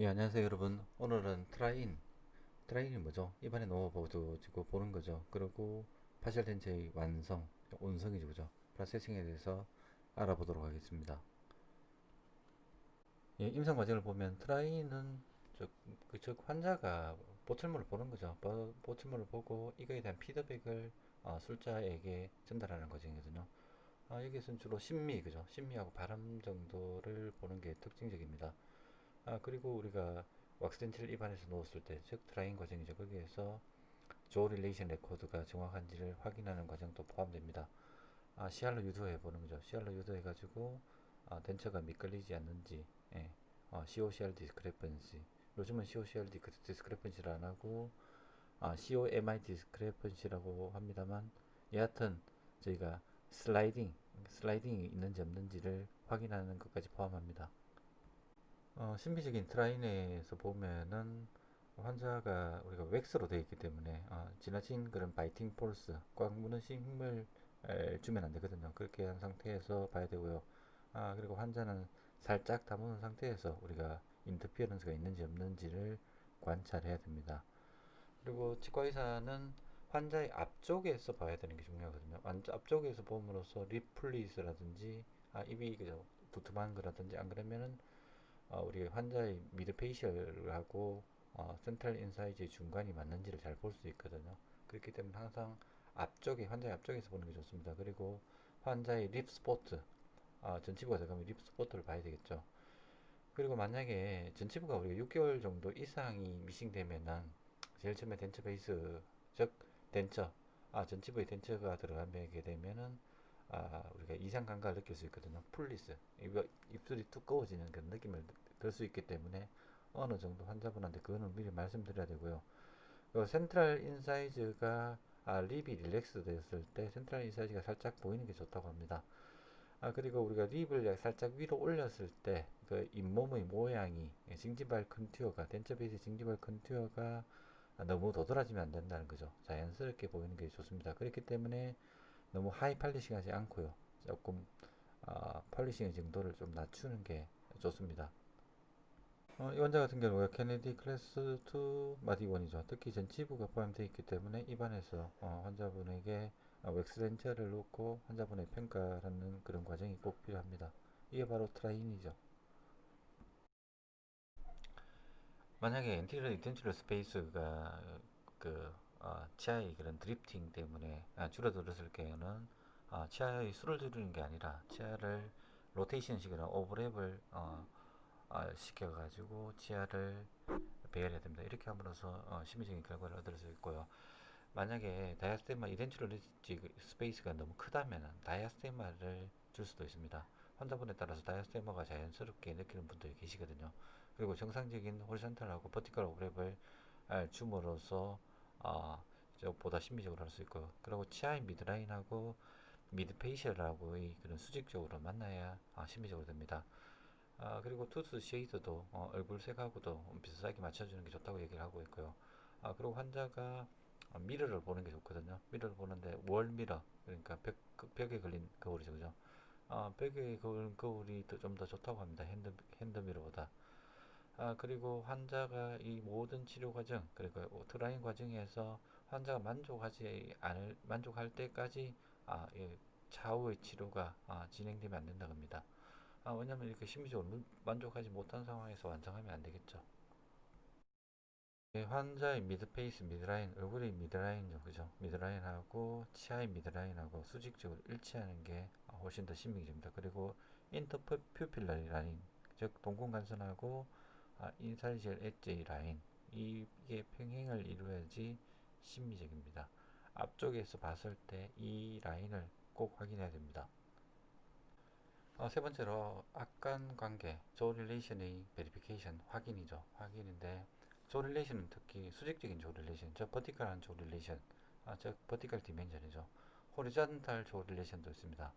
예, 안녕하세요 여러분. 오늘은 트라인이 뭐죠? 입안에 넣어보고 보는 거죠. 그리고 파셜 렌즈의 완성, 온성이죠, 그죠? 프로세싱에 대해서 알아보도록 하겠습니다. 예, 임상 과정을 보면 트라인은 즉 환자가 보철물을 보는 거죠. 보철물을 보고 이거에 대한 피드백을 술자에게 전달하는 과정이거든요. 여기서는 주로 심미, 그죠? 심미하고 발음 정도를 보는 게 특징적입니다. 그리고 우리가 왁스덴치를 입안에서 넣었을 때, 즉 드라잉 과정이죠. 거기에서 조 릴레이션 레코드가 정확한지를 확인하는 과정도 포함됩니다. CR로 유도해 보는 거죠. CR로 유도해 가지고 덴처가 미끌리지 않는지, 예. COCR 디스크레펀시. 요즘은 COCR 디스크레펀시를 안 하고 COMI 디스크레펀시라고 합니다만, 여하튼 저희가 슬라이딩이 있는지 없는지를 확인하는 것까지 포함합니다. 신비적인 트라인에서 보면은 환자가 우리가 웩스로 되어 있기 때문에 지나친 그런 바이팅 폴스, 꽉 무는 힘을 주면 안 되거든요. 그렇게 한 상태에서 봐야 되고요. 그리고 환자는 살짝 다무는 상태에서 우리가 인터피어런스가 있는지 없는지를 관찰해야 됩니다. 그리고 치과 의사는 환자의 앞쪽에서 봐야 되는 게 중요하거든요. 환자 앞쪽에서 봄으로써 립 플리스라든지 입이 그죠 두툼한 거라든지, 안 그러면은 우리 환자의 미드 페이셜하고 센트럴 인사이즈의 중간이 맞는지를 잘 볼 수 있거든요. 그렇기 때문에 항상 환자의 앞쪽에서 보는 게 좋습니다. 그리고 환자의 립 스포트, 전치부가 들어가면 립 스포트를 봐야 되겠죠. 그리고 만약에 전치부가 우리가 6개월 정도 이상이 미싱되면은 제일 처음에 덴처 베이스, 즉 덴처, 전치부에 덴처가 들어가게 되면은 우리가 이상 감각을 느낄 수 있거든요. 풀리스, 입술이 두꺼워지는 그런 느낌을 들 수 있기 때문에 어느 정도 환자분한테 그거는 미리 말씀드려야 되고요. 그 센트럴 인사이즈가 립이 릴렉스 됐을 때 센트럴 인사이즈가 살짝 보이는 게 좋다고 합니다. 그리고 우리가 립을 살짝 위로 올렸을 때 그 잇몸의 모양이 징지발 컨투어가 덴처 베이스 징지발 컨투어가 너무 도드라지면 안 된다는 거죠. 자연스럽게 보이는 게 좋습니다. 그렇기 때문에 너무 하이 팔리싱 하지 않고요. 조금 펄리싱의 정도를 좀 낮추는 게 좋습니다. 이 환자 같은 경우에 케네디 클래스 2 마디원이죠. 특히 전치부가 포함되어 있기 때문에 입안에서 환자분에게 웩스 렌처를 놓고 환자분의 평가하는 그런 과정이 꼭 필요합니다. 이게 바로 트라인이죠. 만약에 엔티리어 인텐츄럴 스페이스가 치아의 그런 드리프팅 때문에 줄어들었을 경우는 치아의 수를 줄이는 게 아니라 치아를 로테이션 식이나 오버랩을 시켜가지고 치아를 배열해야 됩니다. 이렇게 함으로써 심리적인 결과를 얻을 수 있고요. 만약에 다이아스테마 이덴츄럴 스페이스가 너무 크다면 다이아스테마를 줄 수도 있습니다. 환자분에 따라서 다이아스테마가 자연스럽게 느끼는 분들이 계시거든요. 그리고 정상적인 호리존탈하고 버티컬 오브랩을 줌으로써 어, 보다 심미적으로 할 수 있고요. 그리고 치아의 미드라인하고 미드 페이셜하고의 그런 수직적으로 만나야 심미적으로 됩니다. 그리고 투스 쉐이드도 얼굴 색하고도 비슷하게 맞춰주는 게 좋다고 얘기를 하고 있고요. 그리고 환자가 미러를 보는 게 좋거든요. 미러를 보는데 월 미러, 그러니까 벽에 걸린 거울이죠, 그죠? 벽에 걸린 거울이 좀 더 좋다고 합니다. 핸드 미러보다. 그리고 환자가 이 모든 치료 과정, 그러니까 오토라인 과정에서 환자가 만족할 때까지 이 좌우의 치료가 진행되면 안 된다고 합니다. 왜냐면 이렇게 심리적으로 만족하지 못한 상황에서 완성하면 안 되겠죠. 환자의 미드페이스, 미드라인, 얼굴의 미드라인이죠, 그죠? 미드라인하고 치아의 미드라인하고 수직적으로 일치하는 게 훨씬 더 신빙입니다. 그리고 인터퓨필러 라인, 즉 동공간선하고 인살젤 엣지 라인, 이게 평행을 이루어야지 심미적입니다. 앞쪽에서 봤을 때 이 라인을 꼭 확인해야 됩니다. 세 번째로 악관 관계, 조 릴레이션의 베리피케이션, 확인이죠. 확인인데 조 릴레이션은 특히 수직적인 조 릴레이션, 저 버티컬한 조 릴레이션, 즉 버티컬 디멘전이죠. 호리존탈 조 릴레이션도 있습니다.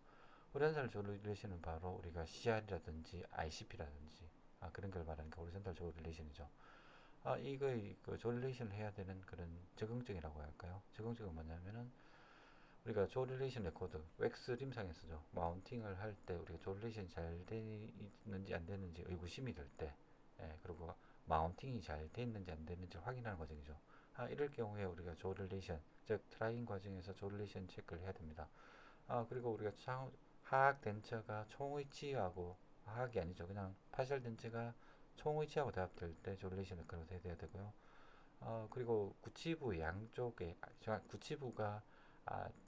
호리존탈 조 릴레이션은 바로 우리가 CR이라든지 ICP라든지 그런 걸 말하는 게 호리존탈 조 릴레이션이죠. 이거의 조 릴레이션을 해야 되는 그런 적응증이라고 할까요? 적응증은 뭐냐면은 우리가 조릴레이션 레코드, 웩스 림상에서죠. 마운팅을 할 때 우리가 조릴레이션이 잘 되는지 안 되는지 의구심이 들 때, 그리고 마운팅이 잘 됐는지 안 됐는지 확인하는 과정이죠. 이럴 경우에 우리가 조릴레이션, 즉 트라이잉 과정에서 조릴레이션 체크를 해야 됩니다. 그리고 우리가 하악 덴처가 총위치하고 하악이 아니죠. 그냥 파셜 덴처가 총위치하고 대합될 때 조릴레이션을 그렇게 해야 되고요. 그리고 구치부 양쪽에 구치부가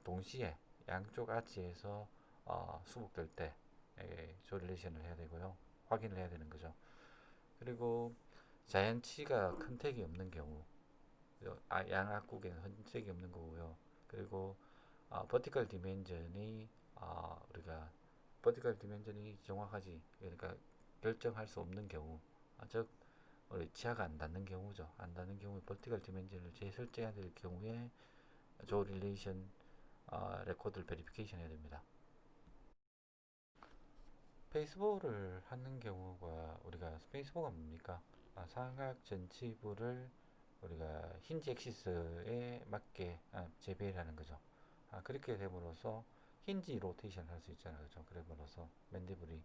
동시에 양쪽 아치에서 수복될 때 조릴레이션을 해야 되고요. 확인을 해야 되는 거죠. 그리고 자연치가 큰 택이 없는 경우, 양악국에는 흔적이 없는 거고요. 그리고 버티컬 디멘전이 우리가 버티컬 디멘전이 정확하지, 그러니까 결정할 수 없는 경우, 즉 우리 치아가 안 닿는 경우죠. 안 닿는 경우에 버티컬 디멘전을 재설정해야 될 경우에 조 릴레이션 레코드를 베리피케이션 해야 됩니다. 스페이스볼을 하는 경우가 우리가 스페이스볼가 뭡니까? 삼각 전치부를 우리가 힌지 엑시스에 맞게 재배를 하는 거죠. 그렇게 됨으로써 힌지 로테이션 할 수 있잖아요. 그죠? 그래버려서 맨디블이,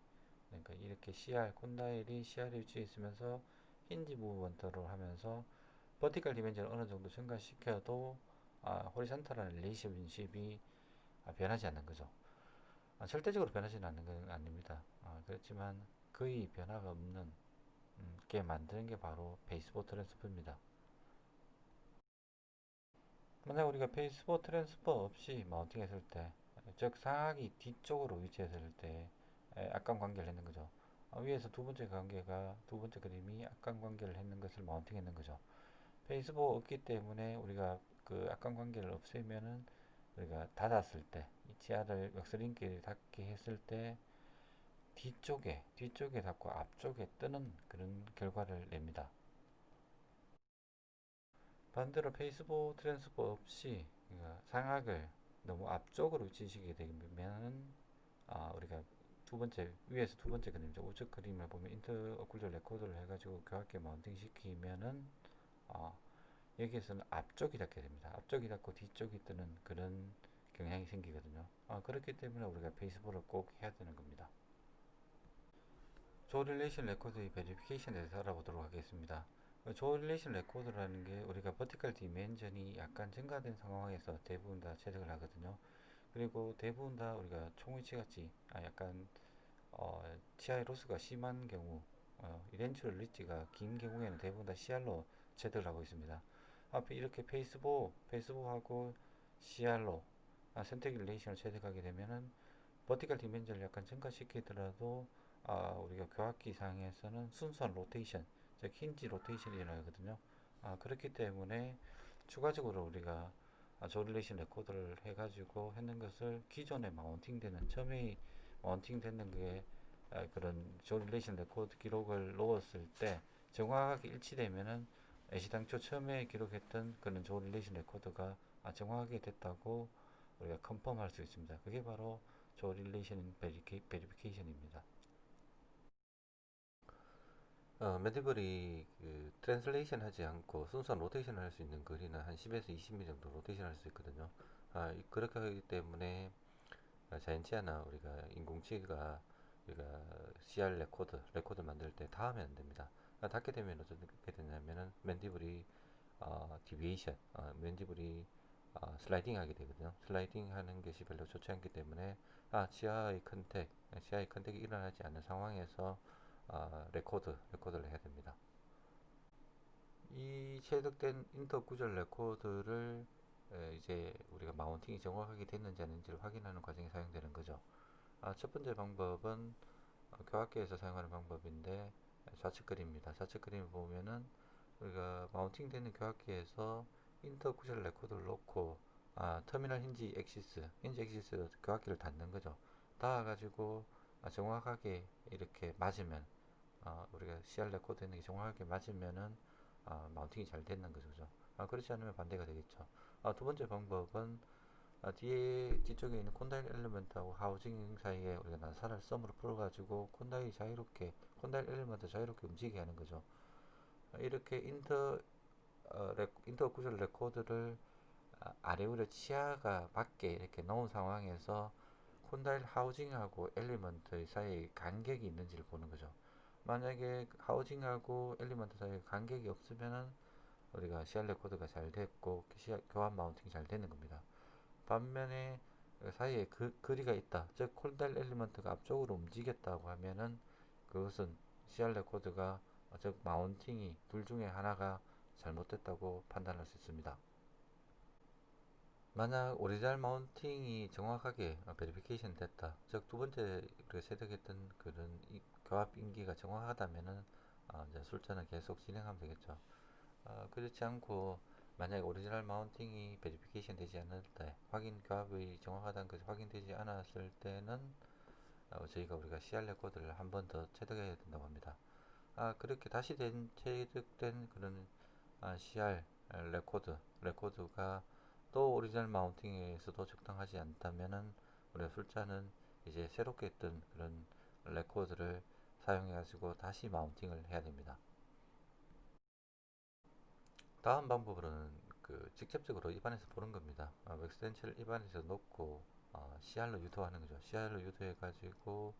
그러니까 이렇게 CR 콘다일이 CR에 위치해 있으면서 힌지 무브먼트를 하면서 버티컬 디멘전을 어느 정도 증가시켜도 호리젠탈한 릴레이션십이 변하지 않는 거죠. 절대적으로 변하지는 않는 건 아닙니다. 그렇지만 거의 변화가 없는 게 만드는 게 바로 베이스볼 트랜스퍼입니다. 만약 우리가 베이스볼 트랜스퍼 없이 마운팅 했을 때, 즉 상악이 뒤쪽으로 위치했을 때 악감 관계를 했는 거죠. 위에서 두 번째 그림이 악감 관계를 했는 것을 마운팅 했는 거죠. 베이스볼 없기 때문에 우리가 그 악감 관계를 없애면은 우리가 닫았을 때, 이 치아를 멱살링기를 닫게 했을 때 뒤쪽에 닿고 앞쪽에 뜨는 그런 결과를 냅니다. 반대로 페이스볼 트랜스퍼 없이, 그러니까 상악을 너무 앞쪽으로 위치시키게 되면 우리가 위에서 두 번째 그림이죠. 우측 그림을 보면 인터 어쿨절 레코드를 해가지고 교합계 마운팅 시키면은 여기에서는 앞쪽이 닿게 됩니다. 앞쪽이 닿고 뒤쪽이 뜨는 그런 경향이 생기거든요. 그렇기 때문에 우리가 페이스볼을 꼭 해야 되는 겁니다. 조릴레이션 레코드의 베리피케이션에 대해서 알아보도록 하겠습니다. 조릴레이션 레코드라는 게 우리가 버티컬 디멘전이 약간 증가된 상황에서 대부분 다 채택을 하거든요. 그리고 대부분 다 우리가 총위치 같이 약간 치아의 로스가 심한 경우, 이렌츄럴 리치가 긴 경우에는 대부분 다 CR로 채택을 하고 있습니다. 앞에 이렇게 페이스북하고 CR로 선택 릴레이션을 채택하게 되면은 버티컬 디멘전을 약간 증가시키더라도 우리가 교합기 상에서는 순수한 로테이션, 즉 힌지 로테이션이라고 하거든요. 그렇기 때문에 추가적으로 우리가 조릴레이션 레코드를 해가지고 했는 것을 기존에 마운팅되는 처음에 마운팅되는 게 그런 조릴레이션 레코드 기록을 넣었을 때 정확하게 일치되면은 애시당초 처음에 기록했던 그런 조릴레이션 레코드가 정확하게 됐다고 우리가 컨펌할 수 있습니다. 그게 바로 조릴레이션 베리피케이션입니다. 매듭을이 그 트랜슬레이션 하지 않고 순수한 로테이션을 할 수 있는 거리는 한 10에서 20mm 정도 로테이션 할 수 있거든요. 그렇게 하기 때문에 자연치아나 우리가 인공치가 우리가 CR 레코드 만들 때 닿으면 안 됩니다. 닿게 되면 어떻게 되냐면은 맨디블이 디비에이션, 맨디블이 슬라이딩 하게 되거든요. 슬라이딩 하는 것이 별로 좋지 않기 때문에 치아의 컨택이 일어나지 않는 상황에서 레코드를 해야 됩니다. 이 체득된 인터 구절 레코드를 이제 우리가 마운팅이 정확하게 됐는지 아닌지를 확인하는 과정에 사용되는 거죠. 첫 번째 방법은 교합계에서 사용하는 방법인데 좌측 그림입니다. 좌측 그림을 보면은 우리가 마운팅 되는 교합기에서 인터 구절 레코드를 놓고 터미널 힌지 엑시스 교합기를 닫는 거죠. 닿아가지고 정확하게 이렇게 맞으면 우리가 CR 레코드 있는 게 정확하게 맞으면은 마운팅이 잘 됐는 거죠. 그렇지 않으면 반대가 되겠죠. 두 번째 방법은 뒤쪽에 있는 콘다일 엘리먼트하고 하우징 사이에 우리가 나사를 썸으로 풀어가지고 콘다일 엘리먼트 자유롭게 움직이게 하는 거죠. 이렇게 인터 구절 레코드를 아래 우려 치아가 밖에 이렇게 놓은 상황에서 콘다일 하우징하고 엘리먼트 사이에 간격이 있는지를 보는 거죠. 만약에 하우징하고 엘리먼트 사이에 간격이 없으면은 우리가 CR 레코드가 잘 됐고 교환 마운팅이 잘 되는 겁니다. 반면에 그 사이에 거리가 있다, 즉 콜달 엘리먼트가 앞쪽으로 움직였다고 하면은 그것은 CR 레코드가, 즉 마운팅이 둘 중에 하나가 잘못됐다고 판단할 수 있습니다. 만약 오리지널 마운팅이 정확하게 베리피케이션 됐다, 즉 두 번째 우리가 체득했던 그런 교합 인기가 정확하다면은 이제 술자는 계속 진행하면 되겠죠. 그렇지 않고 만약에 오리지널 마운팅이 베리피케이션 되지 않을 때, 확인 교합이 정확하다는 것이 확인되지 않았을 때는 저희가 우리가 CR 레코드를 한 번 더 체득해야 된다고 합니다. 그렇게 다시 체득된 그런 CR 레코드가 또 오리지널 마운팅에서도 적당하지 않다면은 우리가 술자는 이제 새롭게 했던 그런 레코드를 사용해 가지고 다시 마운팅을 해야 됩니다. 다음 방법으로는 직접적으로 입안에서 보는 겁니다. 웩스텐치를 입안에서 놓고 CR로 유도하는 거죠. CR로 유도해 가지고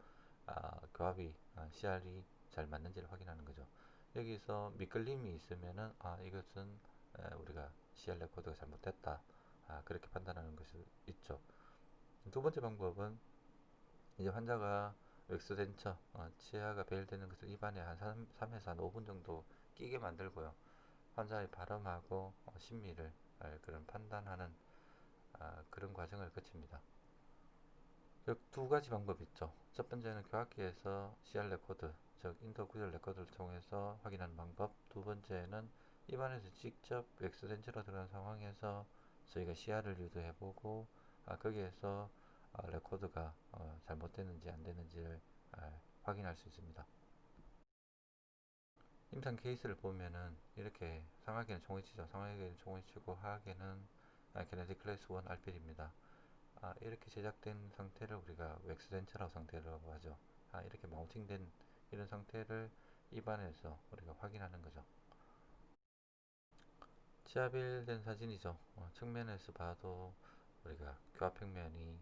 교합이 CR이 잘 맞는지를 확인하는 거죠. 여기서 미끌림이 있으면은 이것은 우리가 CR 레코드가 잘못됐다, 그렇게 판단하는 것이 있죠. 두 번째 방법은 이제 환자가 웩스텐처 치아가 배열되는 것을 입안에 한 3에서 한 5분 정도 끼게 만들고요. 환자의 발음하고 심미를 그런 판단하는 그런 과정을 거칩니다. 두 가지 방법이 있죠. 첫 번째는 교합기에서 CR 레코드, 즉 인터 구절 레코드를 통해서 확인하는 방법. 두 번째는 입안에서 직접 웩스렌즈로 들어간 상황에서 저희가 CR을 유도해보고 거기에서 레코드가 잘못됐는지 안 됐는지를 확인할 수 있습니다. 임상 케이스를 보면은 이렇게 상하계는 종이치죠. 상하계는 종이치고 하하계는 게네틱 클래스 1 RPD입니다. 이렇게 제작된 상태를 우리가 웩스덴처라고 상태라고 하죠. 이렇게 마운팅된 이런 상태를 입안에서 우리가 확인하는 거죠. 치아빌된 사진이죠. 측면에서 봐도 우리가 교합평면이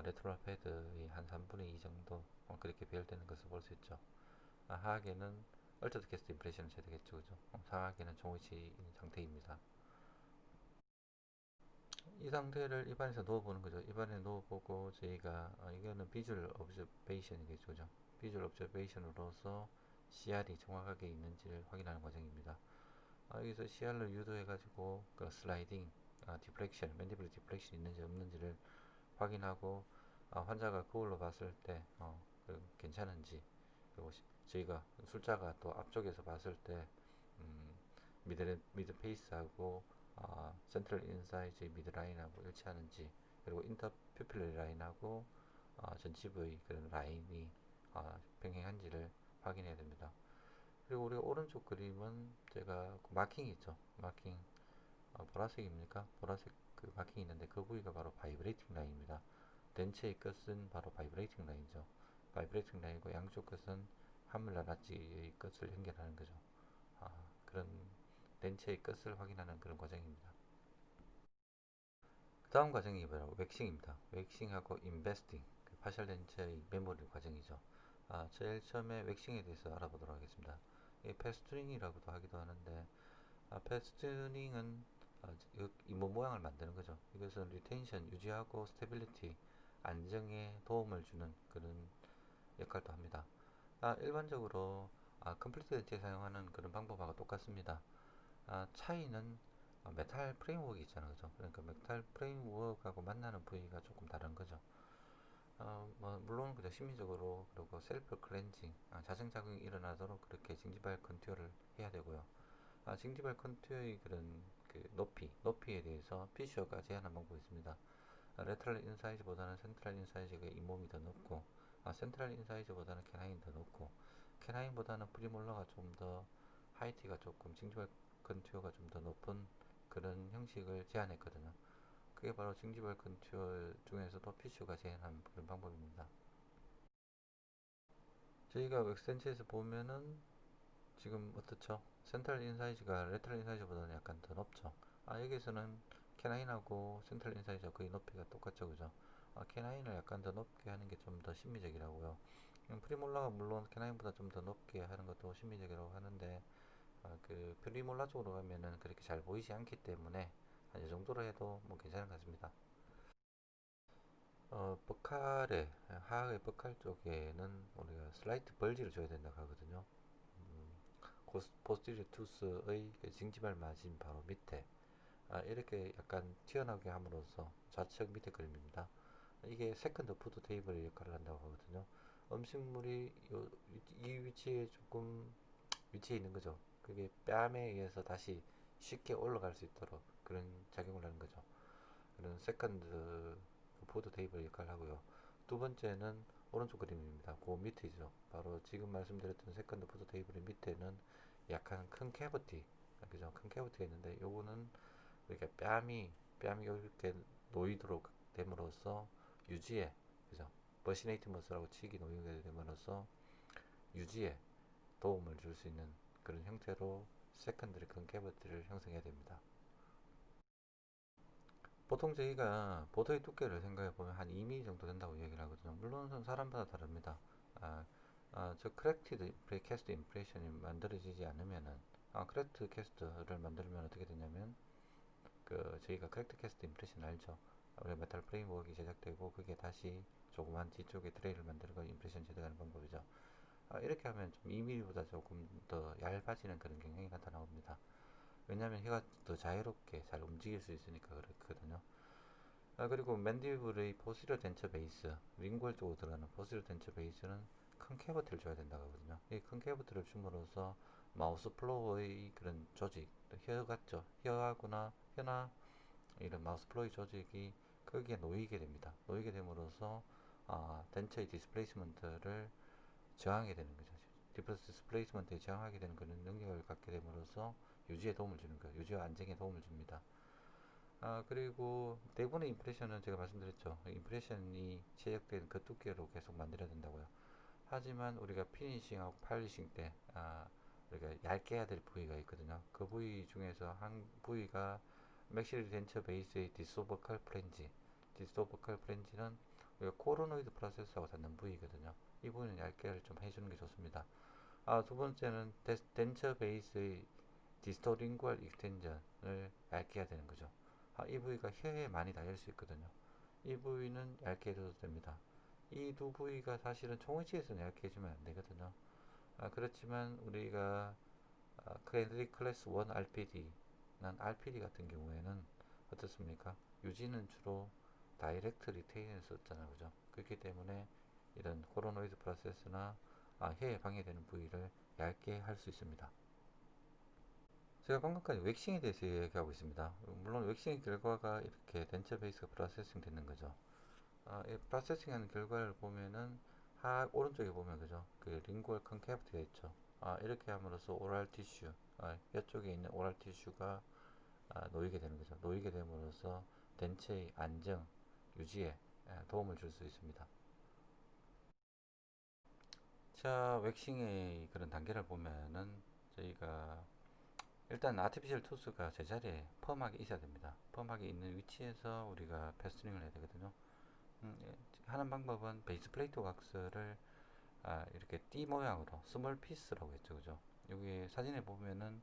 레트럴 패드의 한 3분의 2 정도 그렇게 배열되는 것을 볼 수 있죠. 하하계는 얼터드 캐스트 임프레션을 제되겠죠, 그죠? 상하계는 종이치인 상태입니다. 이 상태를 입안에서 누워보는 거죠. 입안에 누워보고 저희가 이거는 비주얼 오브저베이션이겠죠, 그죠? 비주얼 오브저베이션으로서 CR이 정확하게 있는지를 확인하는 과정입니다. 여기서 CR을 유도해가지고 그 슬라이딩, 디플렉션, 맨디블 디플렉션 있는지 없는지를 확인하고 환자가 거울로 봤을 때 괜찮은지, 그리고 저희가 술자가 또 앞쪽에서 봤을 때 음, 미드 페이스하고 센트럴 인사이즈의 미드 라인하고 일치하는지, 그리고 인터 퓨필러 라인하고 전치부의 그런 라인이 평행한지를 확인해야 됩니다. 그리고 우리 오른쪽 그림은 제가 그 마킹이 있죠. 마킹 보라색입니까? 보라색 그 마킹이 있는데 그 부위가 바로 바이브레이팅 라인입니다. 덴체의 끝은 바로 바이브레이팅 라인이죠. 바이브레이팅 라인이고 양쪽 끝은 하물라 나치의 끝을 연결하는 거죠. 그런 덴체의 끝을 확인하는 그런 과정입니다. 그 다음 과정이 바로 웩싱입니다. 웩싱하고 인베스팅, 파셜 덴체의 메모리 과정이죠. 제일 처음에 웩싱에 대해서 알아보도록 하겠습니다. 이 패스튜닝이라고도 하기도 하는데, 패스튜닝은 잇몸 모양을 만드는 거죠. 이것은 리텐션, 유지하고 스테빌리티, 안정에 도움을 주는 그런 역할도 합니다. 일반적으로 컴플리트 덴체 사용하는 그런 방법하고 똑같습니다. 차이는 메탈 프레임워크 있잖아요, 그죠? 그러니까 메탈 프레임워크하고 만나는 부위가 조금 다른 거죠. 물론 그죠, 심리적으로, 그리고 셀프 클렌징, 자정작용이 일어나도록 그렇게 징지발 컨투어를 해야 되고요. 징지발 컨투어의 그런 높이에 대해서 피셔가 제한한 방법이 있습니다. 레터럴 인사이즈보다는 센트럴 인사이즈가 잇몸이 더 높고, 센트럴 인사이즈보다는 캐나인 더 높고, 캐나인보다는 프리몰러가 좀 더 하이트가 조금 징지발 컨투어가 좀 더 높은 그런 형식을 제안했거든요. 그게 바로 징지발 컨투어 중에서도 피쉬가 제안한 그런 방법입니다. 저희가 웩센치에서 보면은 지금 어떻죠? 센트럴 인사이즈가 레터럴 인사이즈보다는 약간 더 높죠. 여기서는 캐나인하고 센트럴 인사이즈가 거의 높이가 똑같죠, 그죠? 캐나인을 약간 더 높게 하는 게 좀 더 심미적이라고요. 프리몰라가 물론 캐나인보다 좀 더 높게 하는 것도 심미적이라고 하는데 그 프리몰라 쪽으로 가면은 그렇게 잘 보이지 않기 때문에 한 이 정도로 해도 뭐 괜찮은 것 같습니다. 버칼의 하악의 버칼 쪽에는 우리가 슬라이트 벌지를 줘야 된다고 하거든요. 음, 포스티리어 투스의 그 징지발 마진 바로 밑에 이렇게 약간 튀어나오게 함으로써 좌측 밑에 그림입니다. 이게 세컨드 푸드 테이블의 역할을 한다고 하거든요. 음식물이 이 위치에 조금 위치해 있는 거죠. 그게 뺨에 의해서 다시 쉽게 올라갈 수 있도록 그런 작용을 하는 거죠. 그런 세컨드 푸드 테이블 역할을 하고요. 두 번째는 오른쪽 그림입니다. 그 밑이죠. 바로 지금 말씀드렸던 세컨드 푸드 테이블의 밑에는 약간 큰 캐버티, 그죠? 큰 캐버티가 있는데 요거는 이렇게 뺨이 이렇게 놓이도록 됨으로써 유지에, 그죠? 머시네이트 머스라고 치기 놓이게 됨으로써 유지에 도움을 줄 수 있는 그런 형태로 세컨드리 컨캐버티를 형성해야 됩니다. 보통 저희가 보도의 두께를 생각해 보면 한 2mm 정도 된다고 얘기를 하거든요. 물론 사람마다 다릅니다. 아, 저 크랙티드 캐스트 임프레션이 만들어지지 않으면은 크랙트 캐스트를 만들면 어떻게 되냐면 그 저희가 크랙트 캐스트 임프레션 알죠? 우리 메탈 프레임워크가 제작되고 그게 다시 조그만 뒤쪽에 트레이를 만들고 임프레션 제작하는 방법이죠. 이렇게 하면 좀 2mm보다 조금 더 얇아지는 그런 경향이 나타나옵니다. 왜냐하면 혀가 더 자유롭게 잘 움직일 수 있으니까 그렇거든요. 그리고 맨디블의 포스리어 덴처 베이스, 링골 쪽으로 들어가는 포스리어 덴처 베이스는 큰 캐버트를 줘야 된다고 하거든요. 이 큰 캐버트를 줌으로써 마우스 플로어의 그런 조직, 혀 같죠? 혀나 이런 마우스 플로어의 조직이 거기에 놓이게 됩니다. 놓이게 됨으로써 덴처의 디스플레이스먼트를 저항하게 되는 거죠. 디프러스 디스플레이스먼트에 저항하게 되는 그런 능력을 갖게 됨으로써 유지에 도움을 주는 거예요. 유지와 안정에 도움을 줍니다. 그리고 대부분의 임프레션은 제가 말씀드렸죠. 임프레션이 제작된 그 두께로 계속 만들어야 된다고요. 하지만 우리가 피니싱하고 팔리싱 때, 우리가 얇게 해야 될 부위가 있거든요. 그 부위 중에서 한 부위가 맥시리 덴처 베이스의 디스오버칼 프렌지. 디스오버칼 프렌지는 우리가 코로노이드 프로세서하고 닿는 부위거든요. 이 부위는 얇게 좀 해주는 게 좋습니다. 두 번째는 덴처 베이스의 디스토링구얼 익스텐전을 얇게 해야 되는 거죠. 이 부위가 혀에 많이 닿을 수 있거든요. 이 부위는 얇게 해줘도 됩니다. 이 두 부위가 사실은 총위치에서는 얇게 해주면 안 되거든요. 그렇지만 우리가 클래스 1 RPD, RPD 같은 경우에는 어떻습니까? 유지는 주로 다이렉트 리테인을 썼잖아요, 그죠? 그렇기 때문에 이런 코로노이드 프로세스나 혀에 방해되는 부위를 얇게 할 수 있습니다. 제가 방금까지 웩싱에 대해서 얘기하고 있습니다. 물론 웩싱의 결과가 이렇게 덴처 베이스가 프로세싱 되는 거죠. 이 프로세싱 하는 결과를 보면은 오른쪽에 보면 그죠? 그 링구얼 컨캐비티가 있죠. 이렇게 함으로써 오랄 티슈, 이쪽에 있는 오랄 티슈가 놓이게 되는 거죠. 놓이게 됨으로써 덴처의 안정, 유지에 도움을 줄 수 있습니다. 자, 웩싱의 그런 단계를 보면은 저희가 일단 아티피셜 투스가 제자리에 펌하게 있어야 됩니다. 펌하게 있는 위치에서 우리가 패스닝을 해야 되거든요. 예, 하는 방법은 베이스 플레이트 왁스를 이렇게 띠 모양으로 스몰 피스라고 했죠, 그죠? 여기 사진에 보면은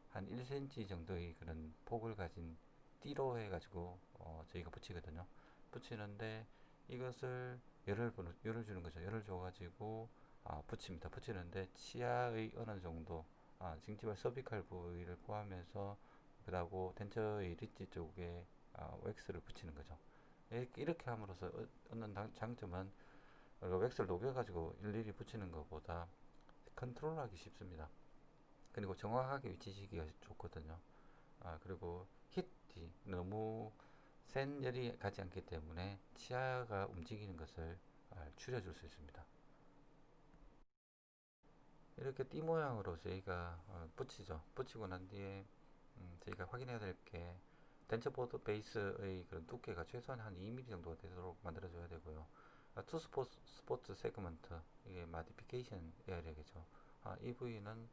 한 1cm 정도의 그런 폭을 가진 띠로 해가지고 저희가 붙이거든요. 붙이는데 이것을 열을 주는 거죠. 열을 줘가지고 붙입니다. 붙이는데 치아의 어느 정도 징지발 서비칼 부위를 포함해서 그다고 덴처의 리지 쪽에 웩스를 붙이는 거죠. 이렇게 함으로써 얻는 장점은 웩스를 녹여가지고 일일이 붙이는 것보다 컨트롤하기 쉽습니다. 그리고 정확하게 위치시키기가 좋거든요. 그리고 히트 너무 센 열이 가지 않기 때문에 치아가 움직이는 것을 줄여줄 수 있습니다. 이렇게 띠 모양으로 저희가 붙이죠. 붙이고 난 뒤에 저희가 확인해야 될 게 덴처보드 베이스의 그런 두께가 최소한 한 2mm 정도가 되도록 만들어줘야 되고요. 투 스포츠 세그먼트 이게 마디피케이션 에어리어겠죠. 이 부위는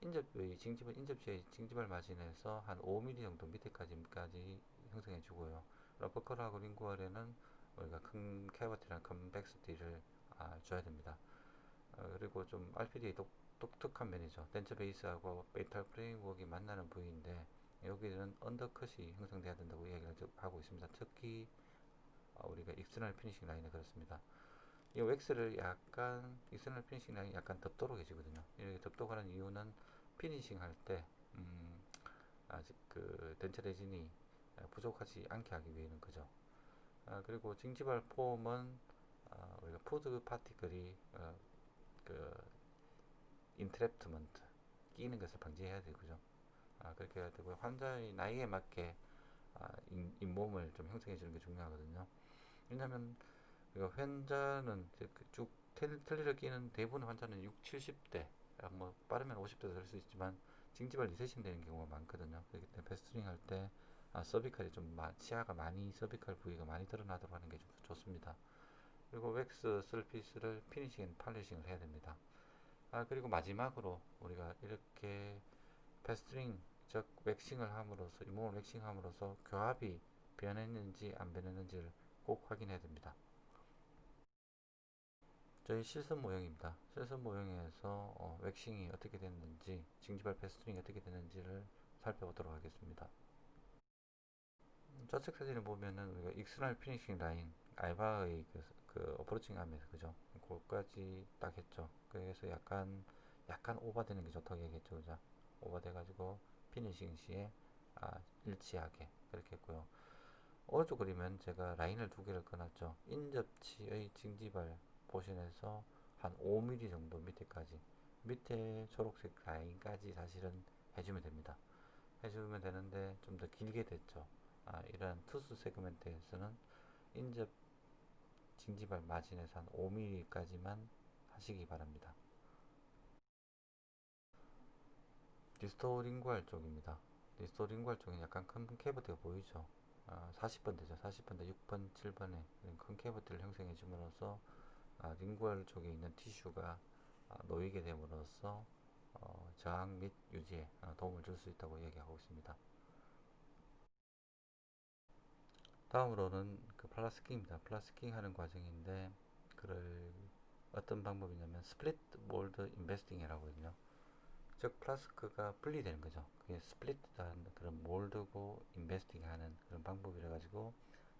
징집의 징집을 마진해서 한 5mm 정도 밑에까지 형성해 주고요. 러퍼컬하고 링구얼에는 우리가 큰 캐버티랑 컨벡시티를 줘야 됩니다. 그리고 좀 RPD의 독특한 면이죠. 덴처 베이스하고 메탈 프레임워크가 만나는 부위인데 여기는 언더컷이 형성돼야 된다고 이야기를 하고 있습니다. 특히 우리가 익스터널 피니싱 라인에 그렇습니다. 이 웩스를 약간 익스터널 피니싱 라인이 약간 덥도록 해주거든요. 이렇게 덥도록 하는 이유는 피니싱 할때 아직 그 덴처 레진이 부족하지 않게 하기 위해는 그죠. 그리고 징지발 폼은 우리가 푸드 파티클이 그 인트랩트먼트 끼는 것을 방지해야 되고요. 그렇게 해야 되고 환자의 나이에 맞게 잇몸을 좀 형성해 주는 게 중요하거든요. 왜냐하면 환자는 쭉 틀니를 끼는 대부분 환자는 6, 70대 뭐 빠르면 50대도 될 수 있지만 징지발 리세싱 되는 경우가 많거든요. 그렇기 때문에 패스트링 할 때 서비컬이 좀 치아가 많이 서비컬 부위가 많이 드러나도록 하는 게 좋습니다. 그리고 웩스 서피스를 피니싱 앤 팔리싱을 해야 됩니다. 그리고 마지막으로 우리가 이렇게 패스트링 즉 웩싱을 함으로써 잇몸을 웩싱함으로써 교합이 변했는지 안 변했는지를 꼭 확인해야 됩니다. 저희 실습 모형입니다. 실습 모형에서 웩싱이 어떻게 됐는지 징지발 패스트링이 어떻게 됐는지를 살펴보도록 하겠습니다. 좌측 사진을 보면은 우리가 익스터널 피니싱 라인 알바의 그 어프로칭 하면서 그죠? 그거까지 딱 했죠. 그래서 약간 오버되는 게 좋다고 얘기했죠, 그죠? 오버돼가지고 피니싱 시에 일치하게 그렇게 했고요. 오른쪽 그리면 제가 라인을 두 개를 꺼놨죠. 인접치의 징지발 포션에서 한 5mm 정도 밑에까지 밑에 초록색 라인까지 사실은 해주면 됩니다. 해주면 되는데 좀 더 길게 됐죠. 이런 투수 세그멘트에서는 인접 징지발 마진에서 한 5mm까지만 하시기 바랍니다. 디스토링구알 쪽입니다. 디스토링구알 쪽에 약간 큰 캐버트가 보이죠. 40번 되죠. 40번대 6번, 7번에 큰 캐버트를 형성해 줌으로써 링구얼 쪽에 있는 티슈가 놓이게 됨으로써 저항 및 유지에 도움을 줄 수 있다고 얘기하고 있습니다. 다음으로는 그 플라스킹입니다. 플라스킹 하는 과정인데 그를 어떤 방법이냐면 스플릿 몰드 인베스팅이라고 하거든요. 즉 플라스크가 분리되는 거죠. 그게 스플릿한 그런 몰드고 인베스팅 하는 그런 방법이라 가지고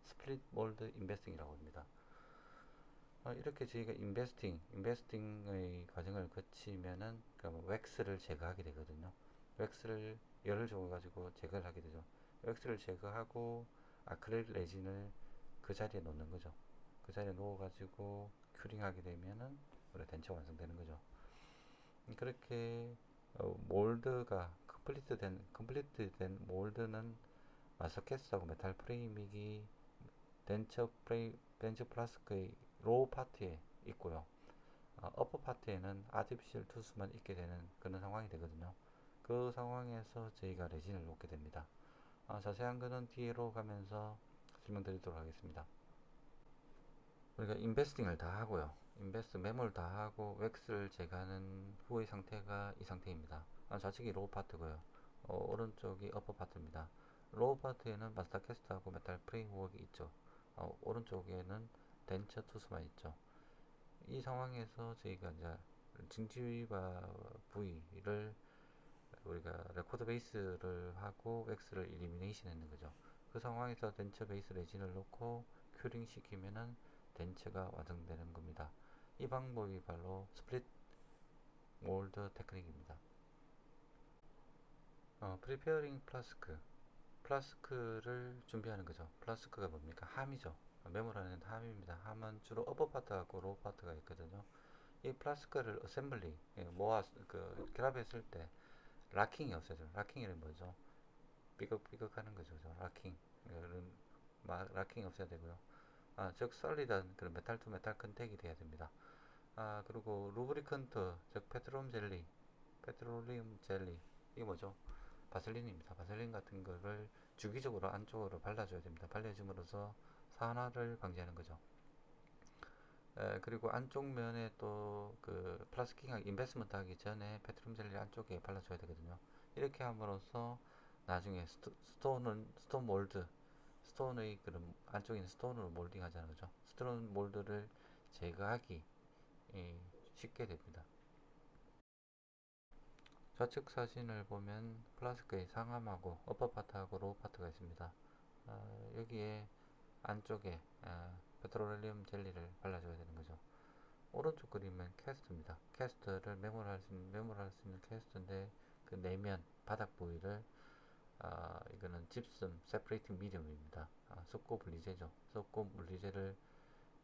스플릿 몰드 인베스팅이라고 합니다. 이렇게 저희가 인베스팅의 과정을 거치면은 그러니까 웩스를 제거하게 되거든요. 웩스를 열을 줘 가지고 제거를 하게 되죠. 웩스를 제거하고 아크릴 레진을 그 자리에 놓는 거죠. 그 자리에 놓아 가지고 큐링하게 되면은 우리 덴처 완성되는 거죠. 그렇게 몰드가 컴플리트된 몰드는 서켓하고 메탈 프레임이 덴처 플라스크의 로우 파트에 있고요. 어퍼 파트에는 아티피셜 투수만 있게 되는 그런 상황이 되거든요. 그 상황에서 저희가 레진을 놓게 됩니다. 자세한 거는 뒤로 가면서 설명드리도록 하겠습니다. 우리가 인베스팅을 다 하고요. 매몰 다 하고 웩스를 제거하는 후의 상태가 이 상태입니다. 좌측이 로우 파트고요. 오른쪽이 어퍼 파트입니다. 로우 파트에는 마스터 캐스트하고 메탈 프레임워크 있죠. 오른쪽에는 덴처 투수만 있죠. 이 상황에서 저희가 이제 징지바 부위를 우리가 레코드 베이스를 하고 웩스를 일리미네이션 했는 거죠. 그 상황에서 덴처 베이스 레진을 넣고 큐링 시키면은 덴처가 완성되는 겁니다. 이 방법이 바로 스플릿 몰드 테크닉입니다. 프리페어링 플라스크를 준비하는 거죠. 플라스크가 뭡니까? 함이죠. 메모라는 함입니다. 함은 주로 어퍼 파트하고 로우 파트가 있거든요. 이 플라스크를 어셈블리 모아 결합했을 때 락킹이 없어져요. 락킹이란 뭐죠? 삐걱삐걱하는 거죠. 락킹. 락킹이 없어야 되고요. 즉 솔리드한 그런 메탈 투 메탈 컨택이 돼야 됩니다. 그리고 루브리컨트 즉 페트롤리움 젤리 이게 뭐죠? 바셀린입니다. 바셀린 같은 거를 주기적으로 안쪽으로 발라줘야 됩니다. 발라줌으로써 산화를 방지하는 거죠. 그리고 안쪽 면에 또 그 플라스틱 인베스먼트 하기 전에 페트럼 젤리 안쪽에 발라줘야 되거든요. 이렇게 함으로써 나중에 스톤 몰드 스톤의 그런 안쪽에 있는 스톤으로 몰딩 하자는 거죠. 스톤 몰드를 제거하기 쉽게 됩니다. 좌측 사진을 보면 플라스크의 상암하고 어퍼파트하고 로우파트가 있습니다. 여기에 안쪽에 페트롤리움 젤리를 발라줘야 되는 거죠. 오른쪽 그림은 캐스트입니다. 캐스트를 메모할 수 있는 캐스트인데 그 내면 바닥 부위를 이거는 집슨 세퍼레이팅 미디움입니다. 섞고 분리제죠. 섞고 물리제를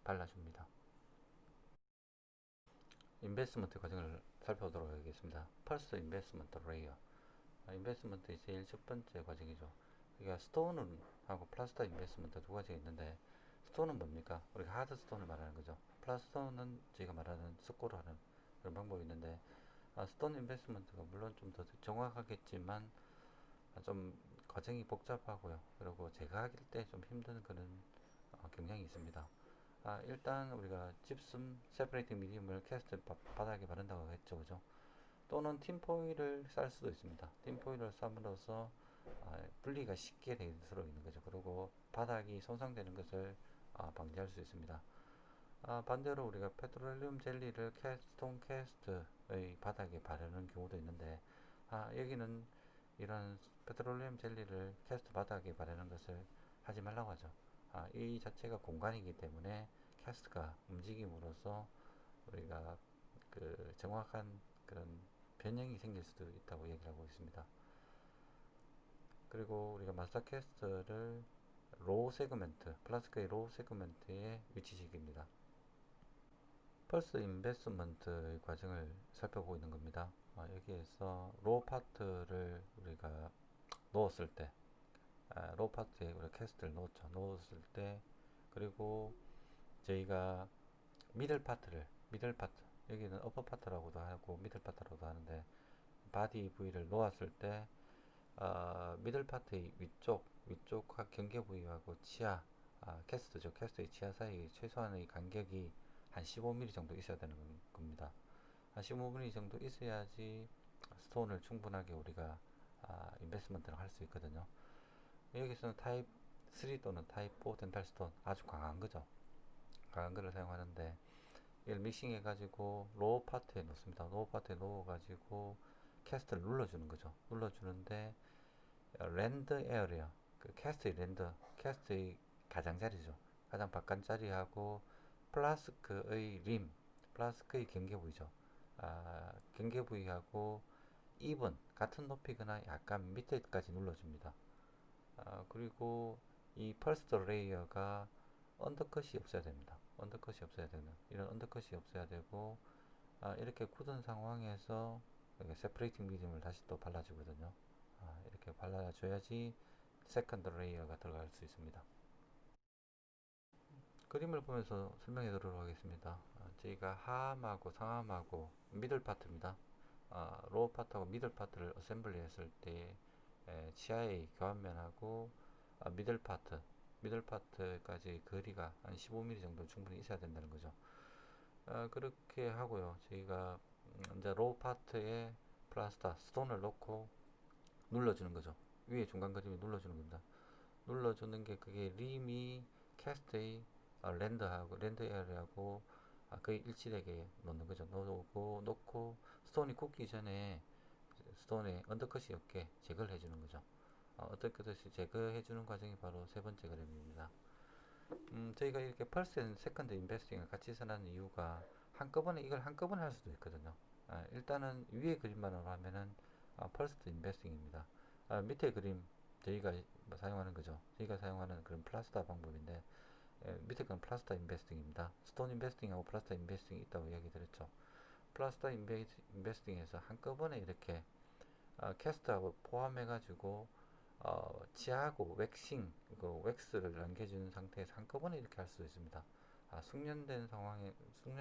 발라줍니다. 인베스트먼트 과정을 살펴보도록 하겠습니다. 펄스 인베스트먼트 레이어. 인베스트먼트의 제일 첫 번째 과정이죠. 그러니까 스톤하고 플라스터 인베스트먼트 두 가지가 있는데, 스톤은 뭡니까? 우리가 하드 스톤을 말하는 거죠. 플라스터는 저희가 말하는 석고로 하는 그런 방법이 있는데, 스톤 인베스트먼트가 물론 좀 더 정확하겠지만 좀 과정이 복잡하고요. 그리고 제거할 때 좀 힘든 그런 경향이 있습니다. 일단 우리가 집슨 세퍼레이팅 미디움을 캐스트 바닥에 바른다고 했죠, 그죠? 또는 tinfoil을 쌀 수도 있습니다. tinfoil을 쌈으로써 분리가 쉽게 될 수 있는 거죠. 그리고 바닥이 손상되는 것을 방지할 수 있습니다. 반대로 우리가 페트롤리움 젤리를 스톤 캐스트의 바닥에 바르는 경우도 있는데, 여기는 이런 페트롤리움 젤리를 캐스트 바닥에 바르는 것을 하지 말라고 하죠. 이 자체가 공간이기 때문에 캐스트가 움직임으로써 우리가 그 정확한 그런 변형이 생길 수도 있다고 얘기를 하고 있습니다. 그리고 우리가 마스터 캐스트를 로우 세그멘트, 플라스크의 로우 세그멘트에 위치시킵니다. 펄스 인베스트먼트의 과정을 살펴보고 있는 겁니다. 여기에서 로우 파트를 우리가 넣었을 때, 로우 파트에 우리가 캐스트를 넣었을 때, 그리고 저희가 미들 파트, 여기는 어퍼 파트라고도 하고 미들 파트라고도 하는데, 바디 부위를 놓았을 때 미들 파트의 위쪽 경계 부위하고 치아, 캐스트죠. 캐스트의 치아 사이 최소한의 간격이 한 15mm 정도 있어야 되는 겁니다. 한 15mm 정도 있어야지 스톤을 충분하게 우리가 인베스트먼트를 할 수 있거든요. 여기서는 타입 3 또는 타입 4 덴탈 스톤, 아주 강한 거죠. 강한 거를 사용하는데, 이걸 믹싱해 가지고 로우 파트에 넣습니다. 로우 파트에 넣어 가지고 캐스트를 눌러주는 거죠. 눌러주는데 랜드 에어리어, 그 캐스트의 가장자리죠. 가장 바깥자리하고 플라스크의 플라스크의 경계 부위죠. 경계 부위하고 같은 높이거나 약간 밑에까지 눌러줍니다. 그리고 이 펄스터 레이어가 언더컷이 없어야 됩니다. 이런 언더컷이 없어야 되고, 이렇게 굳은 상황에서 세퍼레이팅 미디움을 다시 또 발라주거든요. 이렇게 발라줘야지 세컨드 레이어가 들어갈 수 있습니다. 그림을 보면서 설명해 드리도록 하겠습니다. 저희가 하암하고 상암하고 미들 파트입니다. 로우 파트하고 미들 파트를 어셈블리 했을 때 치아의 교환면하고 미들 파트까지 거리가 한 15mm 정도 충분히 있어야 된다는 거죠. 그렇게 하고요. 저희가 이제 로우 파트에 플라스타 스톤을 넣고 눌러주는 거죠. 위에 중간 그림이 눌러주는 겁니다. 눌러주는 게 그게 림이 캐스트의 랜드 에어리하고 거의 일치되게 놓는 거죠. 놓고 스톤이 굳기 전에 스톤에 언더컷이 없게 제거를 해주는 거죠. 언더컷이 제거해주는 과정이 바로 세 번째 그림입니다. 저희가 이렇게 펄스 앤 세컨드 인베스팅을 같이 선하는 이유가 이걸 한꺼번에 할 수도 있거든요. 일단은 위에 그림만으로 하면은 펄스트 인베스팅입니다. 밑에 그림 저희가 사용하는 거죠. 저희가 사용하는 그런 플라스타 방법인데, 밑에 건 플라스타 인베스팅입니다. 스톤 인베스팅하고 플라스타 인베스팅이 있다고 이야기 드렸죠. 플라스타 인베스팅에서 한꺼번에 이렇게 캐스트하고 포함해가지고 치아하고 웩스를 남겨주는 상태에서 한꺼번에 이렇게 할 수 있습니다. 숙련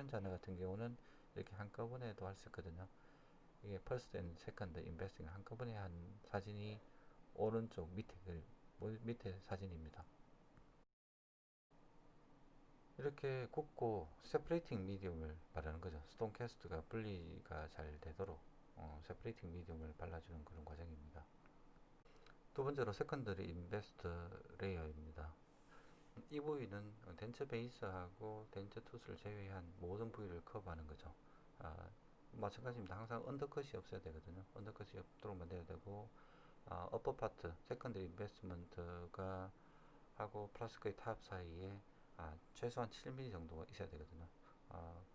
자녀 같은 경우는 이렇게 한꺼번에도 할 수 있거든요. 이게 퍼스트 앤 세컨드 인베스팅을 한꺼번에 한 사진이 오른쪽 밑에 사진입니다. 이렇게 굽고 세퍼레이팅 미디움을 바르는 거죠. 스톤 캐스트가 분리가 잘 되도록 세퍼레이팅 미디움을 발라주는 그런 과정입니다. 두 번째로 세컨더리 인베스트 레이어입니다. 이 부위는 덴처 베이스하고 덴처 투스를 제외한 모든 부위를 커버하는 거죠. 마찬가지입니다. 항상 언더컷이 없어야 되거든요. 언더컷이 없도록 만들어야 되고, 어퍼 파트, 세컨드리 인베스트먼트가 하고 플라스크의 탑 사이에 최소한 7mm 정도가 있어야 되거든요.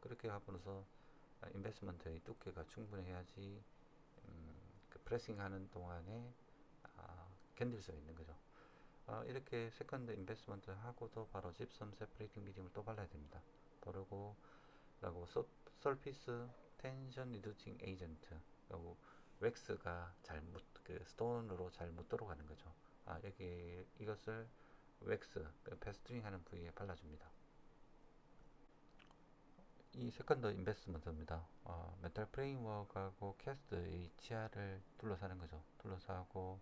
그렇게 함으로써 인베스트먼트의 두께가 충분해야지 그 프레싱 하는 동안에 견딜 수 있는 거죠. 이렇게 세컨드 인베스트먼트 하고도 바로 집섬 세퍼레이팅 미디움을 또 발라야 됩니다. 바르고 라고 서피스 텐션 리두싱 에이전트 라고 웩스가 그 스톤으로 잘 묻도록 하는 거죠. 여기 이것을 웩스 패스트링 하는 부위에 발라줍니다. 이 세컨드 인베스트먼트입니다. 메탈 프레임워크하고 캐스트의 치아를 둘러싸는 거죠. 둘러싸고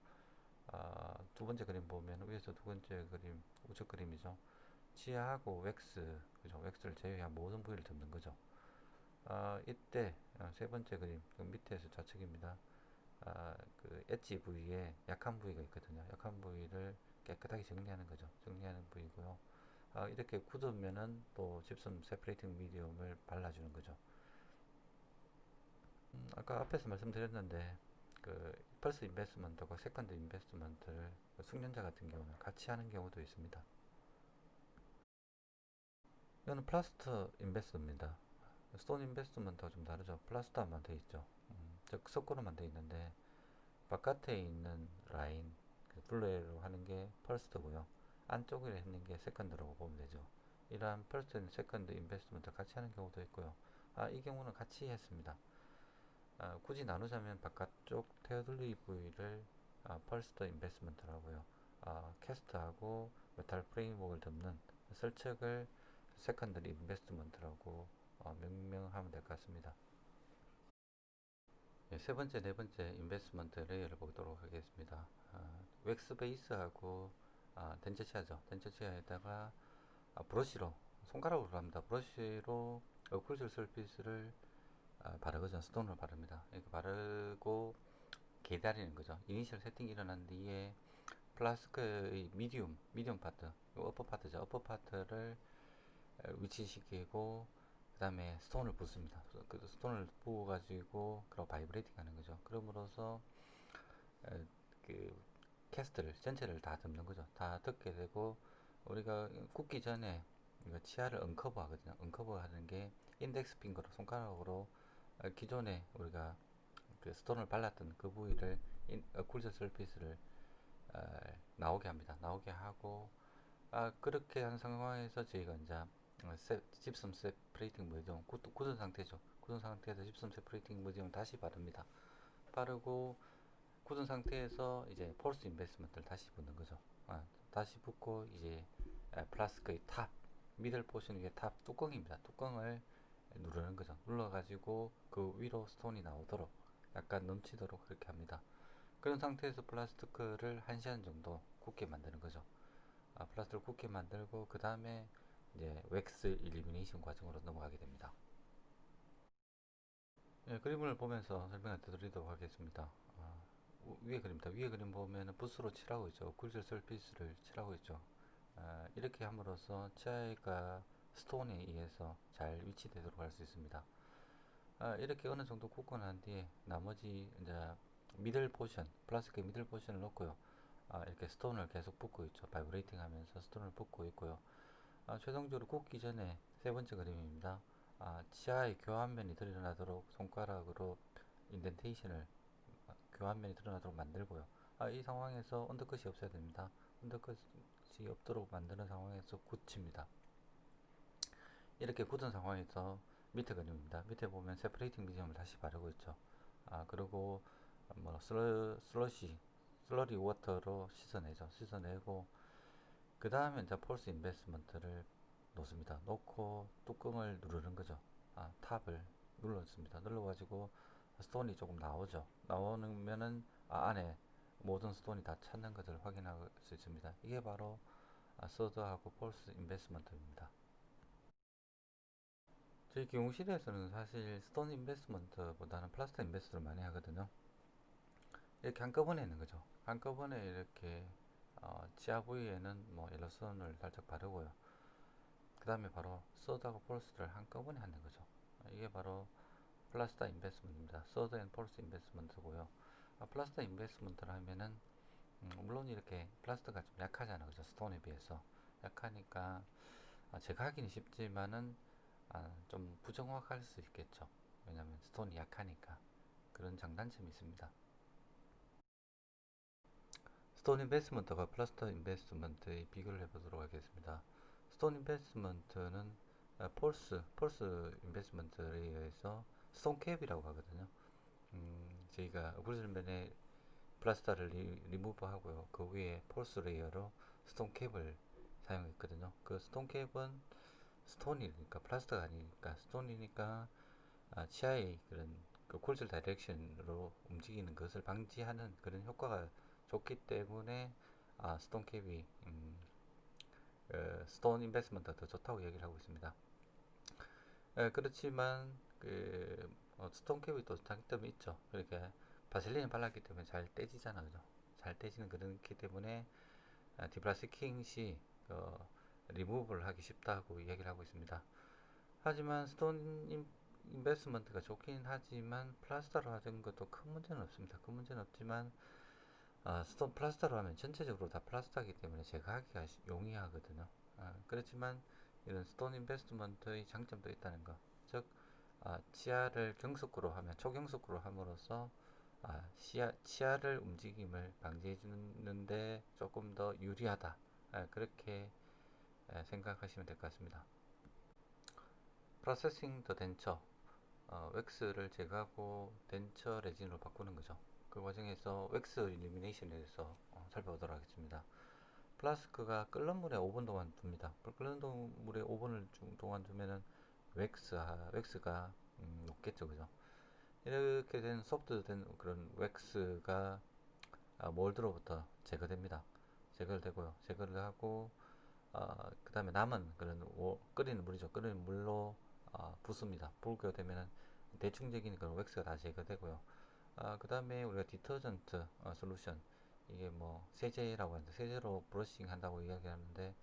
두 번째 그림 보면 위에서 두 번째 그림 우측 그림이죠. 치아하고 웩스, 그죠? 웩스를 제외한 모든 부위를 덮는 거죠. 이때 세 번째 그림 그 밑에서 좌측입니다. 그 엣지 부위에 약한 부위가 있거든요. 약한 부위를 깨끗하게 정리하는 거죠. 정리하는 부위고요. 이렇게 굳으면은 또 집섬 세퍼레이팅 미디움을 발라주는 거죠. 아까 앞에서 말씀드렸는데 그 펄스 인베스트먼트와 세컨드 인베스트먼트를 숙련자 같은 경우는 같이 하는 경우도 있습니다. 이거는 플라스터 인베스트입니다. 스톤 인베스트먼트와 좀 다르죠. 플라스터만 되어 있죠. 즉 석고로만 되어 있는데 바깥에 있는 라인 블루에로 하는 게 퍼스트고요. 안쪽에 있는 게 세컨드라고 보면 되죠. 이러한 퍼스트 앤 세컨드 인베스트먼트 같이 하는 경우도 있고요. 이 경우는 같이 했습니다. 굳이 나누자면 바깥쪽 테어들리 부위를 퍼스트 인베스트먼트라고요. 캐스트하고 메탈 프레임워크를 덮는 설책을 세컨드리 인베스트먼트라고 명명하면 될 것 같습니다. 세 번째, 네 번째 인베스트먼트 레이어를 보도록 하겠습니다. 웩스 베이스하고 덴처치아죠. 덴처치아에다가 브러쉬로 손가락으로 합니다. 브러쉬로 어클절 설피스를 바르거든요. 스톤으로 바릅니다. 이렇게 바르고 기다리는 거죠. 이니셜 세팅이 일어난 뒤에 플라스크의 미디움 파트, 어퍼 파트죠. 어퍼 파트를 위치시키고 그 다음에 스톤을 붓습니다. 그 스톤을 부어가지고 그리고 바이브레이팅 하는 거죠. 그럼으로써 그 캐스트를 전체를 다 덮는 거죠. 다 덮게 되고 우리가 굽기 전에 이거 치아를 언커버 하거든요. 언커버 하는 게 인덱스 핑거로 손가락으로 기존에 우리가 그 스톤을 발랐던 그 부위를 쿨저 설피스를 나오게 합니다. 나오게 하고 그렇게 하는 상황에서 저희가 이제 집섬 세퍼레이팅 미디움 굳은 상태죠. 굳은 상태에서 집섬 세퍼레이팅 미디움 다시 바릅니다. 바르고 굳은 상태에서 이제 폴스 인베스트먼트를 다시 붓는 거죠. 다시 붓고 이제 플라스크의 탑 미들 포션의 탑 뚜껑입니다. 뚜껑을 누르는 거죠. 눌러가지고 그 위로 스톤이 나오도록 약간 넘치도록 그렇게 합니다. 그런 상태에서 플라스티크를 1시간 정도 굳게 만드는 거죠. 플라스틱을 굳게 만들고 그 다음에 이제 웩스 일리미네이션 과정으로 넘어가게 됩니다. 그림을 보면서 설명을 드리도록 하겠습니다. 위에 그림입니다. 위에 그림 보면 붓으로 칠하고 있죠. 굴절 설피스를 칠하고 있죠. 이렇게 함으로써 치아가 스톤에 의해서 잘 위치되도록 할 수 있습니다. 이렇게 어느 정도 굳고 난 뒤에 나머지 이제 미들 포션, 플라스틱 미들 포션을 넣고요. 이렇게 스톤을 계속 붓고 있죠. 바이브레이팅 하면서 스톤을 붓고 있고요. 최종적으로 굽기 전에 세 번째 그림입니다. 치아의 교환면이 드러나도록 손가락으로 인덴테이션을 교환면이 드러나도록 만들고요. 이 상황에서 언더컷이 없어야 됩니다. 언더컷이 없도록 만드는 상황에서 굳힙니다. 이렇게 굳은 상황에서 밑에 그림입니다. 밑에 보면 세퍼레이팅 미디움을 다시 바르고 있죠. 그리고 뭐 슬러리 워터로 씻어내죠. 씻어내고 그 다음에 이제 폴스 인베스트먼트를 놓습니다. 놓고 뚜껑을 누르는 거죠. 탑을 눌렀습니다. 눌러가지고 스톤이 조금 나오죠. 나오면은 안에 모든 스톤이 다 찼는 것을 확인할 수 있습니다. 이게 바로 서드하고 폴스 인베스트먼트입니다. 저희 기공실에서는 사실 스톤 인베스트먼트보다는 플라스터 인베스트를 많이 하거든요. 이렇게 한꺼번에 있는 거죠. 한꺼번에 이렇게 치아 부위에는 뭐 엘러선을 살짝 바르고요. 그 다음에 바로 서드하고 폴스를 한꺼번에 하는 거죠. 이게 바로 플라스타 인베스트먼트입니다. 서드 앤 폴스 인베스트먼트고요. 플라스타 인베스트먼트를 하면은 물론 이렇게 플라스트가 좀 약하잖아, 그죠? 스톤에 비해서 약하니까 제가 하기는 쉽지만은 좀 부정확할 수 있겠죠. 왜냐하면 스톤이 약하니까 그런 장단점이 있습니다. 스톤 인베스트먼트와 플라스터 인베스트먼트의 비교를 해보도록 하겠습니다. 스톤 인베스트먼트는 폴스 인베스트먼트에 의해서 스톤 캡이라고 하거든요. 저희가 오리지널맨에 플라스타를 리무브 하고요. 그 위에 폴스 레이어로 스톤 캡을 사용했거든요. 그 스톤 캡은 스톤이니까 플라스타가 아니니까 스톤이니까 치아의 그런 그 콜절 다이렉션으로 움직이는 것을 방지하는 그런 효과가 좋기 때문에 스톤 캡이 스톤 인베스트먼트가 더 좋다고 얘기를 하고 있습니다. 그렇지만 스톤 캡이 또 장점이 있죠. 그렇게 바셀린을 발랐기 때문에 잘 떼지잖아, 그죠? 잘 떼지는 그렇기 때문에 디플라스킹 시 리무브를 하기 쉽다고 얘기를 하고 있습니다. 하지만 스톤 인베스트먼트가 좋긴 하지만 플라스터로 하는 것도 큰 문제는 없습니다. 큰 문제는 없지만 스톤 플라스터로 하면 전체적으로 다 플라스터이기 때문에 제가 하기가 용이하거든요. 그렇지만 이런 스톤 인베스트먼트의 장점도 있다는 거. 즉 치아를 경숙구로 하면 초경숙구로 함으로써 치아를 움직임을 방지해 주는데 조금 더 유리하다. 그렇게 생각하시면 될 것 같습니다. 프로세싱 더 덴처 웩스를 제거하고 덴처 레진으로 바꾸는 거죠. 그 과정에서 웩스 일리미네이션에 대해서 살펴보도록 하겠습니다. 플라스크가 끓는 물에 5분 동안 둡니다. 끓는 물에 5분을 동안 두면은 웩스가 녹겠죠, 그죠? 이렇게 된 소프트된 그런 웩스가 몰드로부터 제거됩니다. 제거를 되고요. 제거를 하고 그 다음에 남은 그런 끓이는 물이죠. 끓이는 물로 붓습니다. 붓게 되면은 대충적인 그런 웩스가 다 제거되고요. 그 다음에 우리가 디터전트 솔루션 이게 뭐 세제라고 하는데 세제로 브러싱 한다고 이야기하는데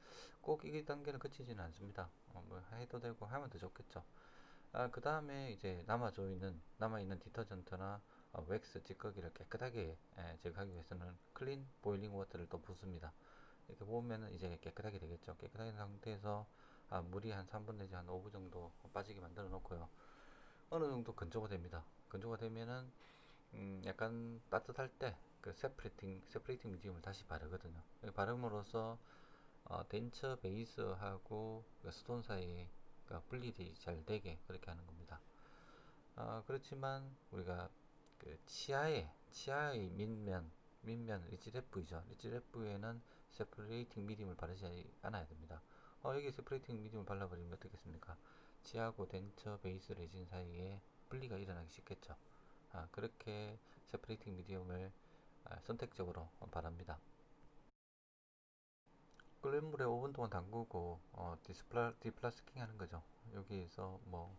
꼭 이 단계는 그치지는 않습니다. 뭐 해도 되고 하면 더 좋겠죠. 그 다음에 이제 남아있는 디터전트나 웩스 찌꺼기를 깨끗하게 제거하기 위해서는 클린 보일링 워터를 또 붓습니다. 이렇게 보면은 이제 깨끗하게 되겠죠. 깨끗한 상태에서 물이 한 3분 내지 한 5분 정도 빠지게 만들어 놓고요. 어느 정도 건조가 됩니다. 건조가 되면은 약간 따뜻할 때 그 세퍼레이팅 미디움을 다시 바르거든요. 바름으로써 덴처 베이스하고 그 스톤 사이에 분리되지 잘 되게 그렇게 하는 겁니다. 그렇지만 우리가 그 치아의 밑면 리치레프이죠. 리치레프에는 세퍼레이팅 미디움을 바르지 않아야 됩니다. 여기 세퍼레이팅 미디움을 발라버리면 어떻겠습니까? 치아하고 덴처 베이스 레진 사이에 분리가 일어나기 쉽겠죠. 그렇게 세퍼레이팅 미디움을 선택적으로 바랍니다. 끓는 물에 5분 동안 담그고 디플라스킹 하는 거죠. 여기에서 뭐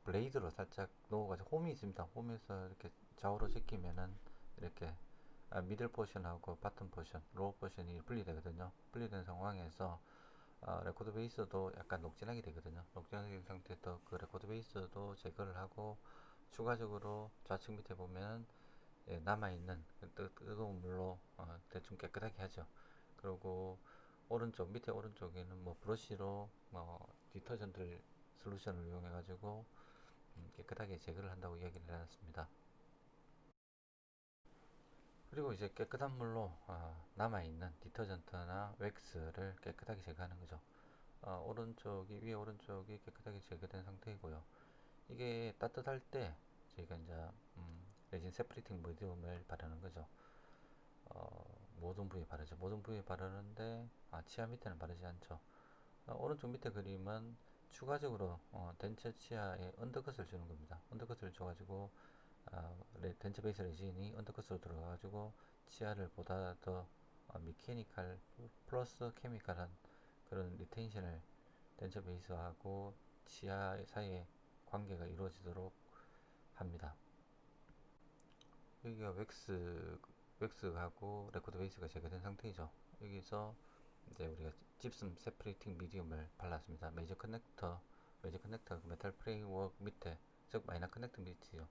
블레이드로 살짝 넣어가지고 홈이 있습니다. 홈에서 이렇게 좌우로 제끼면은 이렇게 미들 포션하고 바텀 포션, 로우 포션이 분리되거든요. 분리된 상황에서 레코드 베이스도 약간 녹진하게 되거든요. 녹진하게 된 상태에서 그 레코드 베이스도 제거를 하고 추가적으로 좌측 밑에 보면 남아있는 뜨거운 물로 대충 깨끗하게 하죠. 그리고 밑에 오른쪽에는 뭐 브러쉬로 디터전트 솔루션을 이용해 가지고 깨끗하게 제거를 한다고 이야기를 해놨습니다. 그리고 이제 깨끗한 물로 남아있는 디터전트나 웩스를 깨끗하게 제거하는 거죠. 위에 오른쪽이 깨끗하게 제거된 상태이고요. 이게 따뜻할 때 저희가 이제 레진 세프리팅 미디움을 바르는 거죠. 모든 부위에 바르죠. 모든 부위에 바르는데 치아 밑에는 바르지 않죠. 오른쪽 밑에 그림은 추가적으로 덴처 치아에 언더컷을 주는 겁니다. 언더컷을 줘가지고 덴처 베이스 레진이 언더컷으로 들어가가지고 치아를 보다 더 미케니컬 플러스 케미컬한 그런 리텐션을 덴처 베이스하고 치아 사이에 관계가 이루어지도록 합니다. 여기가 웩스하고 레코드 베이스가 제거된 상태이죠. 여기서 이제 우리가 집슨 세퍼레이팅 미디움을 발랐습니다. 메이저 커넥터 메탈 프레임워크 밑에 즉 마이너 커넥터 밑이요.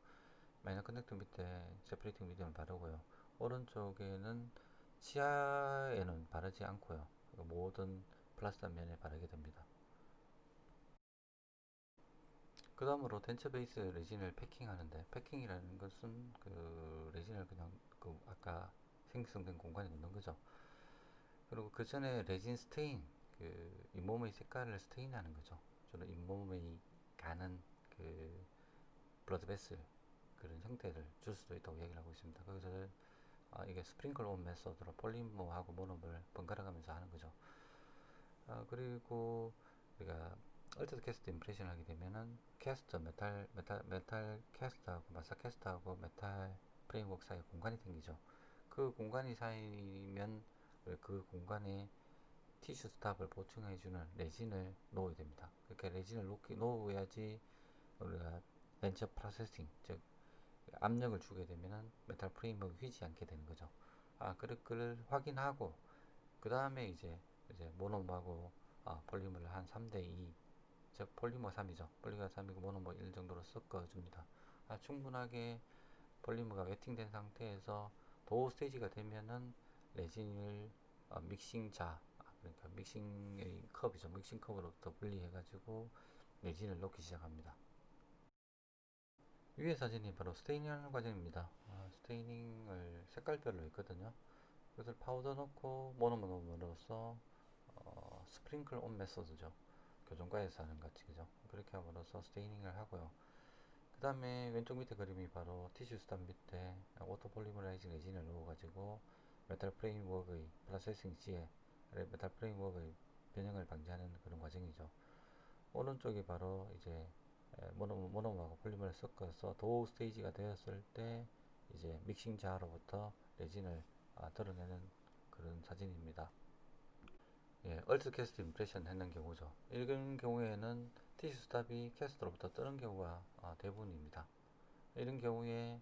마이너 커넥터 밑에 세퍼레이팅 미디엄을 바르고요. 오른쪽에는 치아에는 바르지 않고요. 모든 플라스틱 면에 바르게 됩니다. 그 다음으로 덴처 베이스 레진을 패킹하는데, 패킹이라는 것은 그 레진을 그냥 그 아까 생성된 공간에 넣는 거죠. 그리고 그 전에 레진 스테인, 그 잇몸의 색깔을 스테인하는 거죠. 저는 잇몸의 가는 그 블러드 베슬 그런 형태를 줄 수도 있다고 얘기를 하고 있습니다. 거기서 이게 스프링클 온 메소드로 폴리머하고 모nom을 번갈아 가면서 하는 거죠. 그리고 우리가 얼터드 캐스트 임프레션을 하게 되면은 캐스터 메탈 캐스트하고 마사 캐스트하고 메탈 프레임워크 사이에 공간이 생기죠. 그 공간이 사이면 그 공간에 티슈 스탑을 보충해주는 레진을 넣어야 됩니다. 그렇게 레진을 놓아야지 우리가 렌처 프로세싱, 즉 압력을 주게 되면은 메탈 프레임워크 휘지 않게 되는 거죠. 그를 확인하고 그 다음에 이제 모노머하고 폴리머를 한 3대2, 즉 폴리머 3이죠. 폴리머 3이고 모노머 1 정도로 섞어줍니다. 충분하게 폴리머가 웨팅된 상태에서 도어 스테이지가 되면은 레진을 믹싱자, 그러니까 믹싱의 컵이죠. 믹싱 컵으로부터 분리해가지고 레진을 넣기 시작합니다. 위의 사진이 바로 스테이닝하는 과정입니다. 스테이닝을 색깔별로 있거든요. 그것을 파우더 넣고 모노머 넣음으로써 스프링클 온 메소드죠. 교정과에서 하는 같이 그죠. 그렇게 함으로써 스테이닝을 하고요. 그 다음에 왼쪽 밑에 그림이 바로 티슈 스탑 밑에 오토폴리머라이징 레진을 넣어가지고 메탈 프레임워크의 프로세싱 시에 메탈 프레임워크의 변형을 방지하는 그런 과정이죠. 오른쪽이 바로 이제 모노머하고 폴리머를 섞어서 도우 스테이지가 되었을 때 이제 믹싱 자로부터 레진을 드러내는 그런 사진입니다. 예, 얼트 캐스트 임프레션 했는 경우죠. 이런 경우에는 티슈 스탑이 캐스트로부터 뜨는 경우가 대부분입니다. 이런 경우에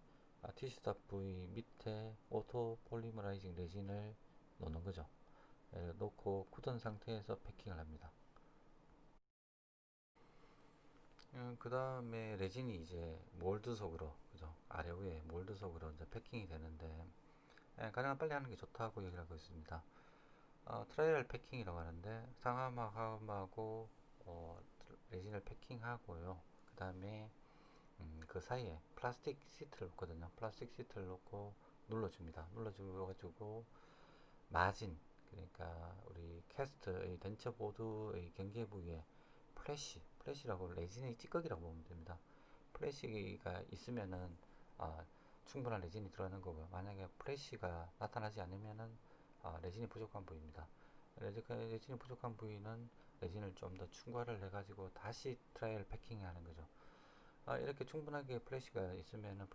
티슈 스탑 부위 밑에 오토 폴리머라이징 레진을 놓는 거죠. 놓고 굳은 상태에서 패킹을 합니다. 그 다음에 레진이 이제 몰드 속으로, 그죠? 아래 위에 몰드 속으로 이제 패킹이 되는데, 가능한 빨리 하는 게 좋다고 얘기를 하고 있습니다. 트라이얼 패킹이라고 하는데, 상하막하고 레진을 패킹하고요. 그 다음에 그 사이에 플라스틱 시트를 놓거든요. 플라스틱 시트를 놓고 눌러줍니다. 눌러주고 마진, 그러니까 우리 캐스트의 덴처 보드의 경계 부위에 플래시라고 레진의 찌꺼기라고 보면 됩니다. 플래시가 있으면은 충분한 레진이 들어가는 거고요. 만약에 플래시가 나타나지 않으면은 레진이 부족한 부위입니다. 레진이 부족한 부위는 레진을 좀 더 충과를 해가지고 다시 트라이얼 패킹하는 거죠. 이렇게 충분하게 플래시가 있으면은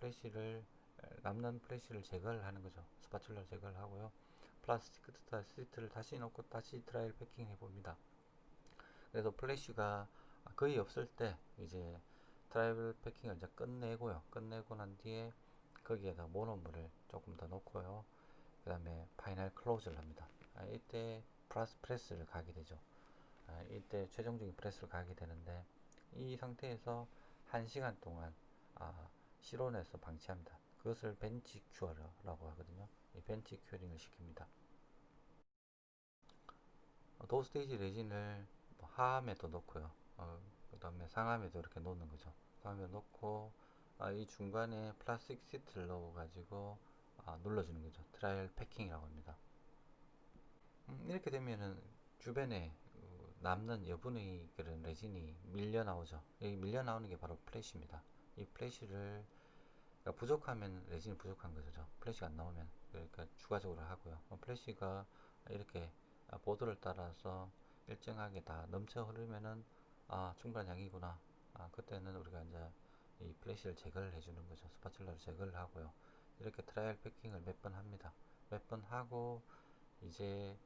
남는 플래시를 제거를 하는 거죠. 스파츌러를 제거를 하고요. 플라스틱 시트를 다시 넣고 다시 트라이얼 패킹 해봅니다. 그래서 플래시가 거의 없을 때 이제 트라이얼 패킹을 이제 끝내고요. 끝내고 난 뒤에 거기에다 모노물을 조금 더 넣고요. 그 다음에 파이널 클로즈를 합니다. 이때 플러스 프레스를 가게 되죠. 이때 최종적인 프레스를 가게 되는데 이 상태에서 1시간 동안 실온에서 방치합니다. 그것을 벤치 큐어라고 하거든요. 이 벤치 큐어링을 시킵니다. 도어 스테이지 레진을 하암에도 넣고요. 그 다음에 상암에도 이렇게 놓는 거죠. 상암에 놓고 이 중간에 플라스틱 시트를 넣어가지고 눌러주는 거죠. 트라이얼 패킹이라고 합니다. 이렇게 되면은 주변에 남는 여분의 그런 레진이 밀려 나오죠. 이 밀려 나오는 게 바로 플래시입니다. 이 플래시를 그러니까 부족하면 레진이 부족한 거죠. 플래시가 안 나오면 그러니까 추가적으로 하고요. 플래시가 이렇게 보드를 따라서 일정하게 다 넘쳐 흐르면은 충분한 양이구나. 그때는 우리가 이제 이 플래시를 제거를 해주는 거죠. 스파츌러를 제거를 하고요. 이렇게 트라이얼 패킹을 몇 번 합니다. 몇 번 하고 이제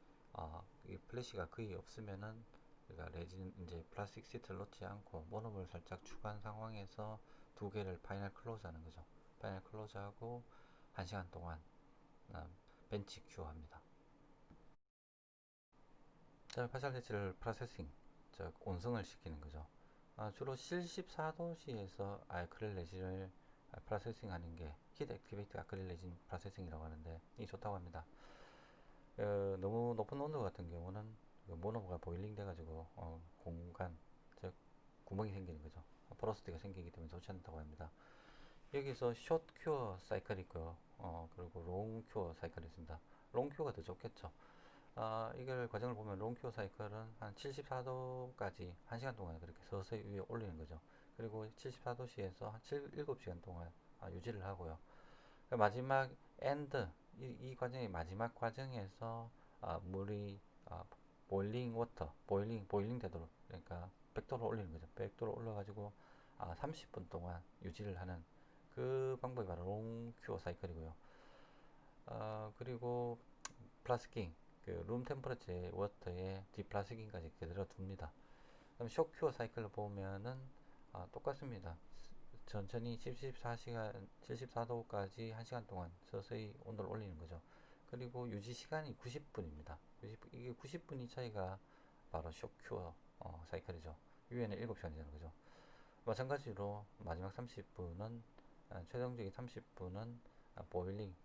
이 플래시가 거의 없으면은 우리가 레진 이제 플라스틱 시트를 놓지 않고 모노머를 살짝 추가한 상황에서 두 개를 파이널 클로즈 하는 거죠. 파이널 클로즈 하고 1시간 동안 벤치 큐어 합니다. 자, 파샬리치를 프로세싱, 즉 온성을 시키는 거죠. 주로 실14도시에서 아크릴 레진을 프로세싱 하는 게 히트 액티베이트 아크릴 레진 프로세싱이라고 하는데 이 좋다고 합니다. 너무 높은 온도 같은 경우는 모노가 보일링 돼가지고 공간, 즉 구멍이 생기는 거죠. 포로스트가 생기기 때문에 좋지 않다고 합니다. 여기서 숏 큐어 사이클이 있고요. 그리고 롱 큐어 사이클이 있습니다. 롱 큐어가 더 좋겠죠. 이걸 과정을 보면 롱 큐어 사이클은 한 74도까지 1시간 동안 그렇게 서서히 위에 올리는 거죠. 그리고 74도씨에서 한 7시간 동안 유지를 하고요. 마지막 엔드 이 과정의 마지막 과정에서 물이 보일링 워터 보일링 되도록 그러니까 100도로 올리는 거죠. 100도로 올려가지고 30분 동안 유지를 하는 그 방법이 바로 롱 큐어 사이클이고요. 그리고 플라스킹 룸 템퍼러처의 워터에 디플라스킹까지 그대로 둡니다. 그럼 쇼 큐어 사이클을 보면은 똑같습니다. 천천히 74시간 74도까지 1시간 동안 서서히 온도를 올리는 거죠. 그리고 유지 시간이 90분입니다. 이게 90분이 차이가 바로 쇼큐어 사이클이죠. 위에는 7시간이잖아요. 그죠? 마찬가지로 마지막 30분은 최종적인 30분은 보일링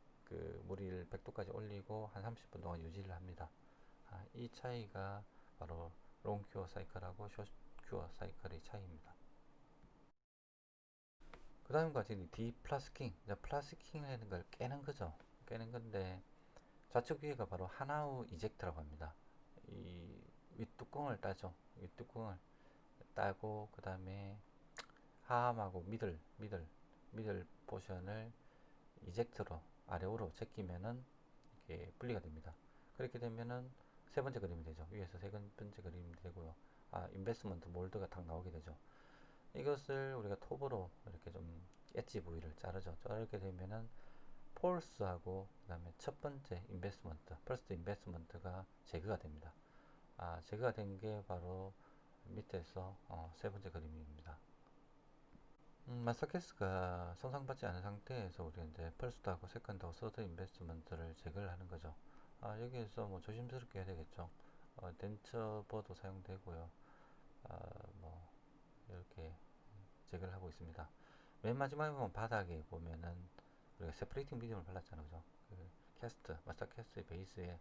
물을 100도까지 올리고 한 30분 동안 유지를 합니다. 이 차이가 바로 롱큐어 사이클하고 숏큐어 사이클의 차이입니다. 그 다음과 같이 디플라스킹, 플라스킹이라는 걸 깨는 거죠. 깨는 건데 좌측 위에가 바로 하나우 이젝트라고 합니다. 이 윗뚜껑을 따죠. 윗뚜껑을 따고 그 다음에 하함하고 미들 포션을 이젝트로 아래로 제끼면은 이렇게 분리가 됩니다. 그렇게 되면은 세 번째 그림이 되죠. 위에서 세 번째 그림이 되고요. 인베스먼트 몰드가 딱 나오게 되죠. 이것을 우리가 톱으로 이렇게 좀 엣지 부위를 자르죠. 자르게 되면은 폴스하고 그 다음에 첫 번째 인베스먼트, 퍼스트 인베스먼트가 제거가 됩니다. 제거가 된 게 바로 밑에서 세 번째 그림입니다. 마스터캐스가 손상받지 않은 상태에서 우리가 이제 펄스트하고 세컨드하고 서드 인베스트먼트를 제거를 하는 거죠. 여기에서 뭐 조심스럽게 해야 되겠죠. 덴처버도 사용되고요. 뭐 이렇게 제거를 하고 있습니다. 맨 마지막에 보면 바닥에 보면은 우리가 세퍼레이팅 미디움을 발랐잖아요. 그죠? 마스터 캐스트 베이스에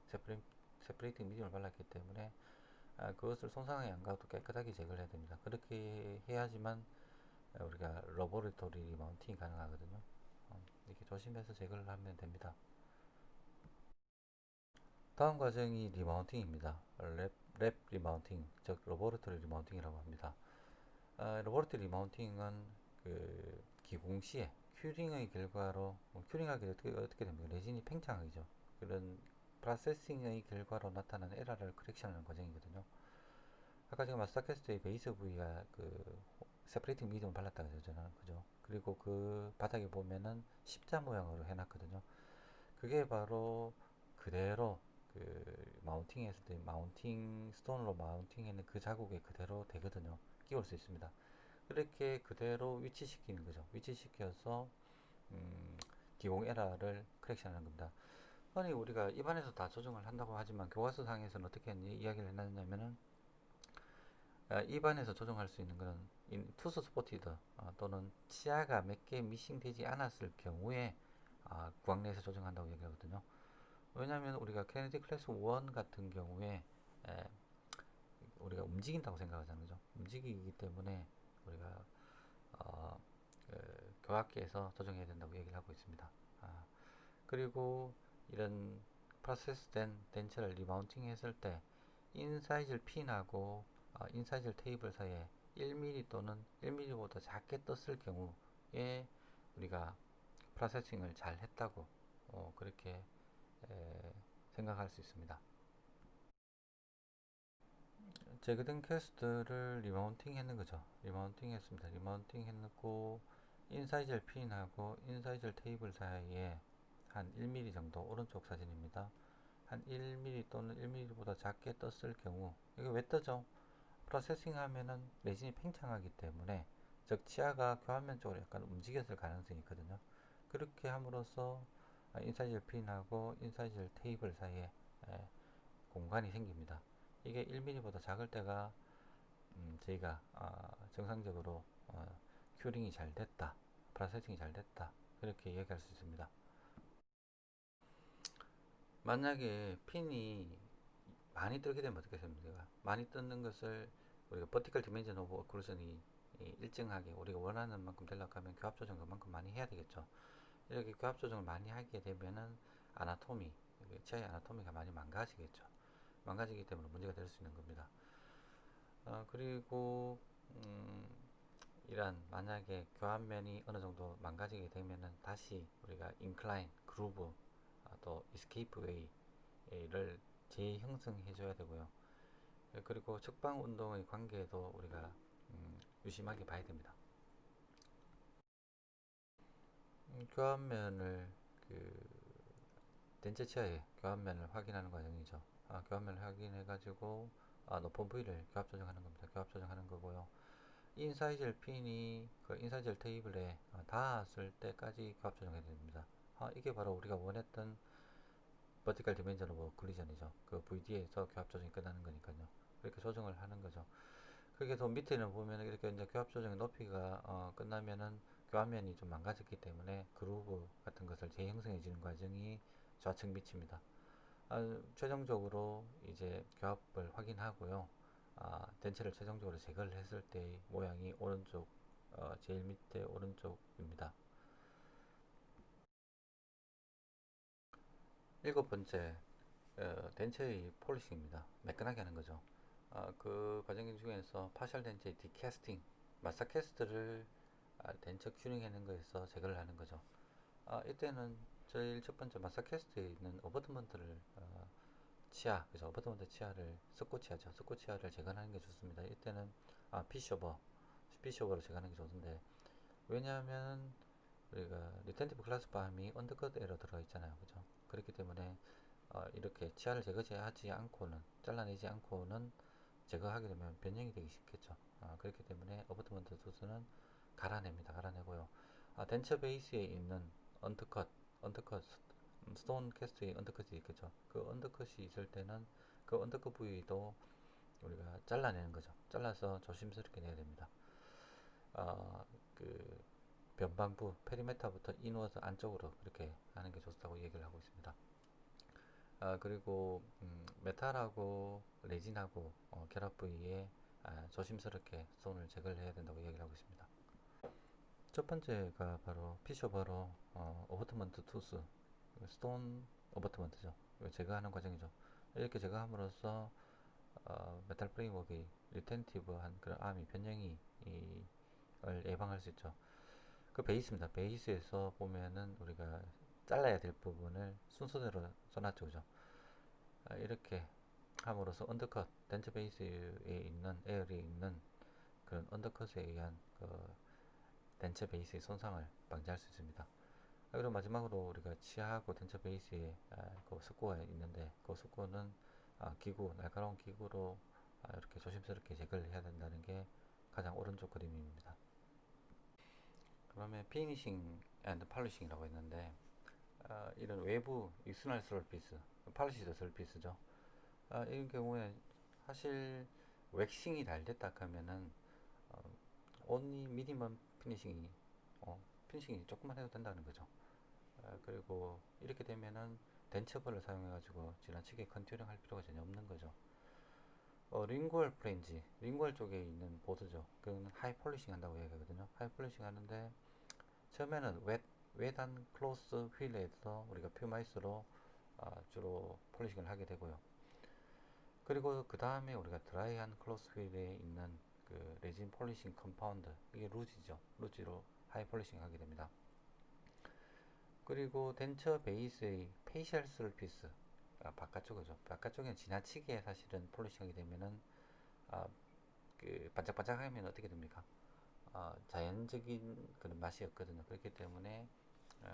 세퍼레이팅 미디움을 발랐기 때문에 그것을 손상이 안 가도 깨끗하게 제거를 해야 됩니다. 그렇게 해야지만 우리가 러버리토리 리마운팅이 가능하거든요. 이렇게 조심해서 제거를 하면 됩니다. 다음 과정이 리마운팅입니다. 랩 리마운팅, 즉 러버리토리 리마운팅이라고 합니다. 러버리토리 리마운팅은 그 기공 시에 큐링의 결과로 큐링하게 어떻게 됩니까? 레진이 팽창하죠. 그런 프로세싱의 결과로 나타나는 에러를 커렉션하는 과정이거든요. 아까 제가 마스터캐스트의 베이스 부위가 세퍼레이팅 미디움을 발랐다고 했잖아요. 그죠? 그리고 그 바닥에 보면은 십자 모양으로 해놨거든요. 그게 바로 그대로 마운팅 했을 때 마운팅 스톤으로 마운팅 했는 그 자국에 그대로 되거든요. 끼울 수 있습니다. 그렇게 그대로 위치시키는 거죠. 위치시켜서 기공 에러를 커렉션 하는 겁니다. 아니 우리가 입안에서 다 조정을 한다고 하지만 교과서 상에서는 어떻게 이야기를 해놨냐면은 입안에서 조정할 수 있는 것은 투스 스포티드 또는 치아가 몇 개 미싱되지 않았을 경우에 구강 내에서 조정한다고 얘기하거든요. 왜냐하면 우리가 케네디 클래스 1 같은 경우에 우리가 움직인다고 생각하잖아요. 그죠? 움직이기 때문에 우리가 교학기에서 조정해야 된다고 얘기를 하고 있습니다. 그리고 이런 프로세스된 덴처를 리마운팅 했을 때 인사이즐 핀하고 인사이즐 테이블 사이에 1mm 또는 1mm보다 작게 떴을 경우에 우리가 프로세싱을 잘 했다고 그렇게 생각할 수 있습니다. 제거된 캐스트를 리마운팅 했는 거죠. 리마운팅 했습니다. 리마운팅 했고 인사이즐 핀하고 인사이즐 테이블 사이에 한 1mm 정도 오른쪽 사진입니다. 한 1mm 또는 1mm보다 작게 떴을 경우 이게 왜 뜨죠? 프로세싱 하면은 레진이 팽창하기 때문에 즉 치아가 교환면 쪽으로 약간 움직였을 가능성이 있거든요. 그렇게 함으로써 인사이즐 핀하고 인사이즐 테이블 사이에 공간이 생깁니다. 이게 1mm보다 작을 때가 저희가 정상적으로 큐링이 잘 됐다, 프로세싱이 잘 됐다, 그렇게 얘기할 수 있습니다. 만약에 핀이 많이 뜨게 되면 어떻게 됩니까? 많이 뜨는 것을 우리가 버티컬 디멘전 오브 오클루전이 일정하게 우리가 원하는 만큼 되려고 하면 교합 조정 그만큼 많이 해야 되겠죠. 이렇게 교합 조정을 많이 하게 되면은 아나토미, 치아의 아나토미가 많이 망가지겠죠. 망가지기 때문에 문제가 될 수 있는 겁니다. 그리고 음, 이런 만약에 교합면이 어느 정도 망가지게 되면은 다시 우리가 인클라인, 그루브, 또 이스케이프 웨이를 재형성해 줘야 되고요. 그리고 측방 운동의 관계도 우리가 유심하게 봐야 됩니다. 교합면을 그 덴체 치아의 교합면을 확인하는 과정이죠. 교합면을 확인해 가지고 높은 부위를 교합 조정하는 겁니다. 교합 조정하는 거고요. 인사이젤 핀이 그 인사이젤 테이블에 닿았을 때까지 교합 조정해야 됩니다. 이게 바로 우리가 원했던 버티컬 디멘전 오브 콜리전이죠. 그 VD에서 교합 조정이 끝나는 거니까요. 그렇게 조정을 하는 거죠. 그게 더 밑에는 보면 이렇게 이제 교합 조정의 높이가 끝나면은 교합면이 좀 망가졌기 때문에 그루브 같은 것을 재형성해지는 과정이 좌측 밑입니다. 최종적으로 이제 교합을 확인하고요. 덴체를 최종적으로 제거를 했을 때의 모양이 오른쪽, 제일 밑에 오른쪽입니다. 일곱 번째, 덴체의 폴리싱입니다. 매끈하게 하는 거죠. 그 과정 중에서 파셜 덴체 디캐스팅, 마사캐스트를 덴처 큐링하는 거에서 제거를 하는 거죠. 이때는 제일 첫 번째 마사캐스트에 있는 어버트먼트를 치아, 그래서 어버트먼트 치아를 스코치아죠. 스코치아를 제거하는 게 좋습니다. 이때는 피쇼버, 피쇼버로 제거하는 게 좋은데 왜냐하면 우리가 리텐티브 클라스밤이 언더컷 에러 들어가 있잖아요, 그죠? 그렇기 때문에 이렇게 치아를 제거하지 않고는 잘라내지 않고는 제거하게 되면 변형이 되기 쉽겠죠. 그렇기 때문에 어버트먼트 투수는 갈아냅니다. 갈아내고요. 덴처 베이스에 있는 언더컷, 스톤 캐스트의 언더컷이 있겠죠. 그 언더컷이 있을 때는 그 언더컷 부위도 우리가 잘라내는 거죠. 잘라서 조심스럽게 내야 됩니다. 그 변방부 페리메타부터 이누어서 안쪽으로 이렇게 하는 게 좋다고 얘기를 하고 있습니다. 그리고 메탈하고 레진하고 결합 부위에 조심스럽게 스톤을 제거를 해야 된다고 얘기를 하고 있습니다. 첫 번째가 바로 피셔버로 어버트먼트 투스 스톤 어버트먼트죠. 제거하는 과정이죠. 이렇게 제거함으로써 메탈 프레임워크의 리텐티브한 그런 암이 변형이 을 예방할 수 있죠. 그 베이스입니다. 베이스에서 보면은 우리가 잘라야 될 부분을 순서대로 써놨죠, 그죠? 이렇게 함으로써 언더컷, 덴처 베이스에 있는 에어리에 있는 그런 언더컷에 의한 그 덴처 베이스의 손상을 방지할 수 있습니다. 그리고 마지막으로 우리가 치아하고 덴처 베이스에 그 석고가 있는데 그 석고는 기구, 날카로운 기구로 이렇게 조심스럽게 제거를 해야 된다는 게 가장 오른쪽 그림입니다. 그러면 피니싱 앤드 팔리싱이라고 했는데 이런 외부 익스터널 서피스, 팔리시드 서피스죠. 이런 경우에 사실 웩싱이 잘 됐다 하면은 only 미니멈 피니싱이 조금만 해도 된다는 거죠. 그리고 이렇게 되면은 덴처벌을 사용해가지고 지나치게 컨투링 할 필요가 전혀 없는 거죠. 링구얼 플레인지, 링구얼 쪽에 있는 보드죠. 그건 하이 폴리싱 한다고 얘기하거든요. 하이 폴리싱 하는데 처음에는 웨단 클로스 휠에서 우리가 퓨마이스로 주로 폴리싱을 하게 되고요. 그리고 그 다음에 우리가 드라이한 클로스 휠에 있는 그 레진 폴리싱 컴파운드, 이게 루지죠. 루지로 하이 폴리싱 하게 됩니다. 그리고 덴처 베이스의 페이셜 서피스, 바깥쪽이죠. 바깥쪽엔 지나치게 사실은 폴리싱하게 되면은 그 반짝반짝하면 어떻게 됩니까? 자연적인 그런 맛이 없거든요. 그렇기 때문에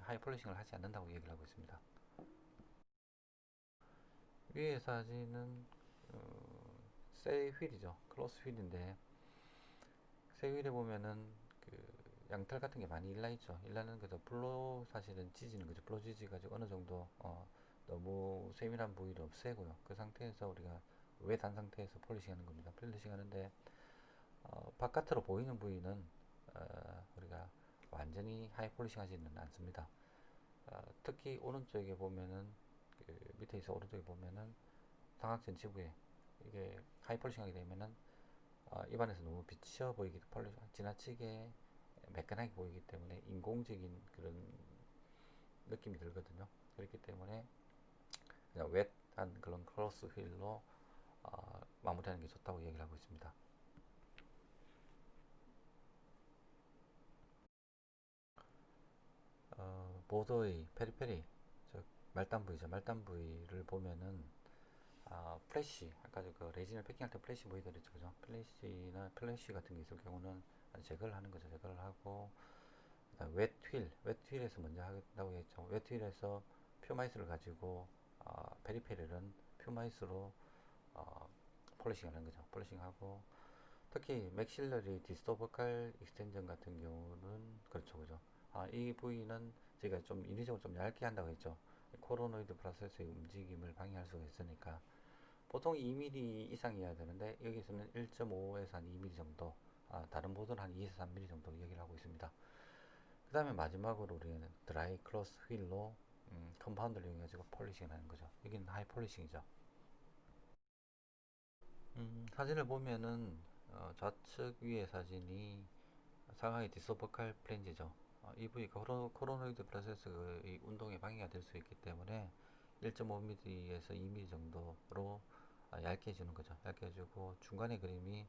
하이 폴리싱을 하지 않는다고 얘기를 하고 있습니다. 위의 사진은 새 휠이죠. 클로스 휠인데 새 휠에 보면은 그 양털 같은 게 많이 일라 있죠. 일라는 거죠. 블로 사실은 찢는 거죠. 블로 찢어 가지고 어느 정도 너무 세밀한 부위를 없애고요. 그 상태에서 우리가 외단 상태에서 폴리싱 하는 겁니다. 폴리싱 하는데 바깥으로 보이는 부위는 우리가 완전히 하이 폴리싱 하지는 않습니다. 특히 오른쪽에 보면은 그 밑에 있어 오른쪽에 보면은 삼각전 지부에 이게 하이 폴리싱 하게 되면은 입안에서 너무 비쳐 보이기 지나치게 매끈하게 보이기 때문에 인공적인 그런 느낌이 들거든요. 그렇기 때문에 그냥 웻한 그런 크로스 휠로 마무리하는 게 좋다고 얘기를 하고 있습니다. 보드의 페리페리, 즉 말단 부위죠. 말단 부위를 보면은 플래시, 아까 그 레진을 패킹할 때 플래시 보여드렸죠, 그죠? 플래시나 플래시 같은 게 있을 경우는 제거를 하는 거죠. 제거를 하고 웻휠에서 먼저 하겠다고 했죠. 웻휠에서 퓨마이스를 가지고 페리페리는 퓨마이스로 어, 폴리싱 하는 거죠. 폴리싱하고 특히 맥실러리 디스토버칼 익스텐전 같은 경우는 그렇죠, 그죠? 이 부위는 제가 좀 인위적으로 좀 얇게 한다고 했죠. 코로노이드 프로세스의 움직임을 방해할 수가 있으니까 보통 2mm 이상이어야 되는데 여기서는 1.5에서 한 2mm 정도, 다른 보드는 한 2에서 3mm 정도 얘기를 하고 있습니다. 그 다음에 마지막으로 우리는 드라이 크로스 휠로 컴파운드를 이용해가지고 폴리싱을 하는 거죠. 여기는 하이 폴리싱이죠. 사진을 보면은 좌측 위의 사진이 상하이 디소버칼 플랜지죠. 이 부위가 코로노이드 프로세스의 운동에 방해가 될 수 있기 때문에 1.5mm에서 2mm 정도로 얇게 해주는 거죠. 얇게 해주고 중간에 그림이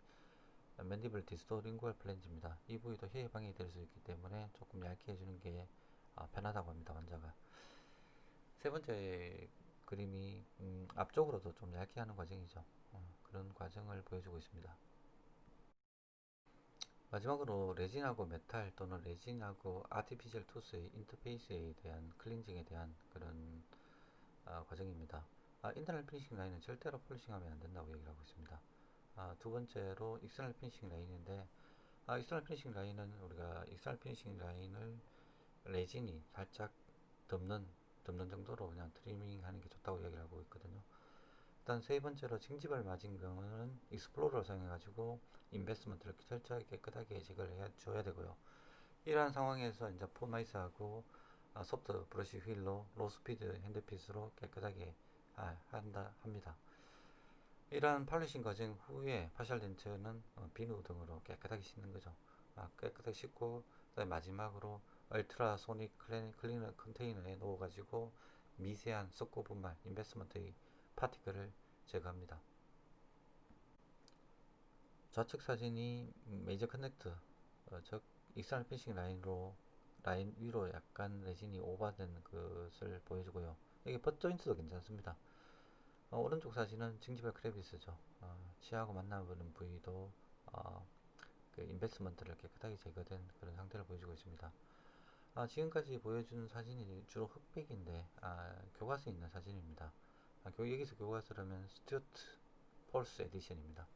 맨디블 디스토링구얼 플랜지입니다. 이 부위도 혀에 방해가 될 수 있기 때문에 조금 얇게 해주는 게 편하다고 합니다. 환자가. 세 번째 그림이 앞쪽으로도 좀 얇게 하는 과정이죠. 그런 과정을 보여주고 있습니다. 마지막으로 레진하고 메탈 또는 레진하고 아티피셜 투스의 인터페이스에 대한 클렌징에 대한 그런 과정입니다. 인터널 피니싱 라인은 절대로 폴리싱하면 안 된다고 얘기를 하고 있습니다. 두 번째로 익스터널 피니싱 라인인데 익스터널 피니싱 라인은 우리가 익스터널 피니싱 라인을 레진이 살짝 덮는 정도로 그냥 트리밍 하는 게 좋다고 얘기를 하고 있거든요. 일단 세 번째로 징집을 맞은 경우는 익스플로러를 사용해가지고 인베스먼트를 철저하게 깨끗하게 제거를 해줘야 되고요. 이러한 상황에서 이제 폼아이스하고 소프트 브러쉬 휠로 로스피드 핸드피스로 깨끗하게 합니다. 이러한 폴리싱 과정 후에 파셜 덴트는 비누 등으로 깨끗하게 씻는 거죠. 깨끗하게 씻고 그다음에 마지막으로 얼트라 소닉 클리너 컨테이너에 넣어가지고 미세한 썩고 분말 인베스먼트의 파티클을 제거합니다. 좌측 사진이 메이저 커넥터, 즉 익스터널 피싱 라인 위로 약간 레진이 오버된 것을 보여주고요. 여기 버 조인트도 괜찮습니다. 오른쪽 사진은 징지발 크레비스죠. 치아하고 만나보는 부위도 그 인베스먼트를 깨끗하게 제거된 그런 상태를 보여주고 있습니다. 지금까지 보여준 사진이 주로 흑백인데 교과서에 있는 사진입니다. 여기서 교과서라면 스튜어트 폴스 에디션입니다.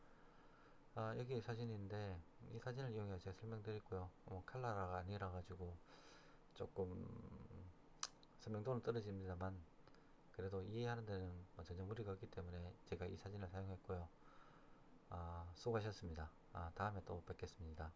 여기 사진인데 이 사진을 이용해 제가 설명드렸고요. 칼라가 아니라 가지고 조금 설명도는 떨어집니다만 그래도 이해하는 데는 전혀 무리가 없기 때문에 제가 이 사진을 사용했고요. 수고하셨습니다. 다음에 또 뵙겠습니다.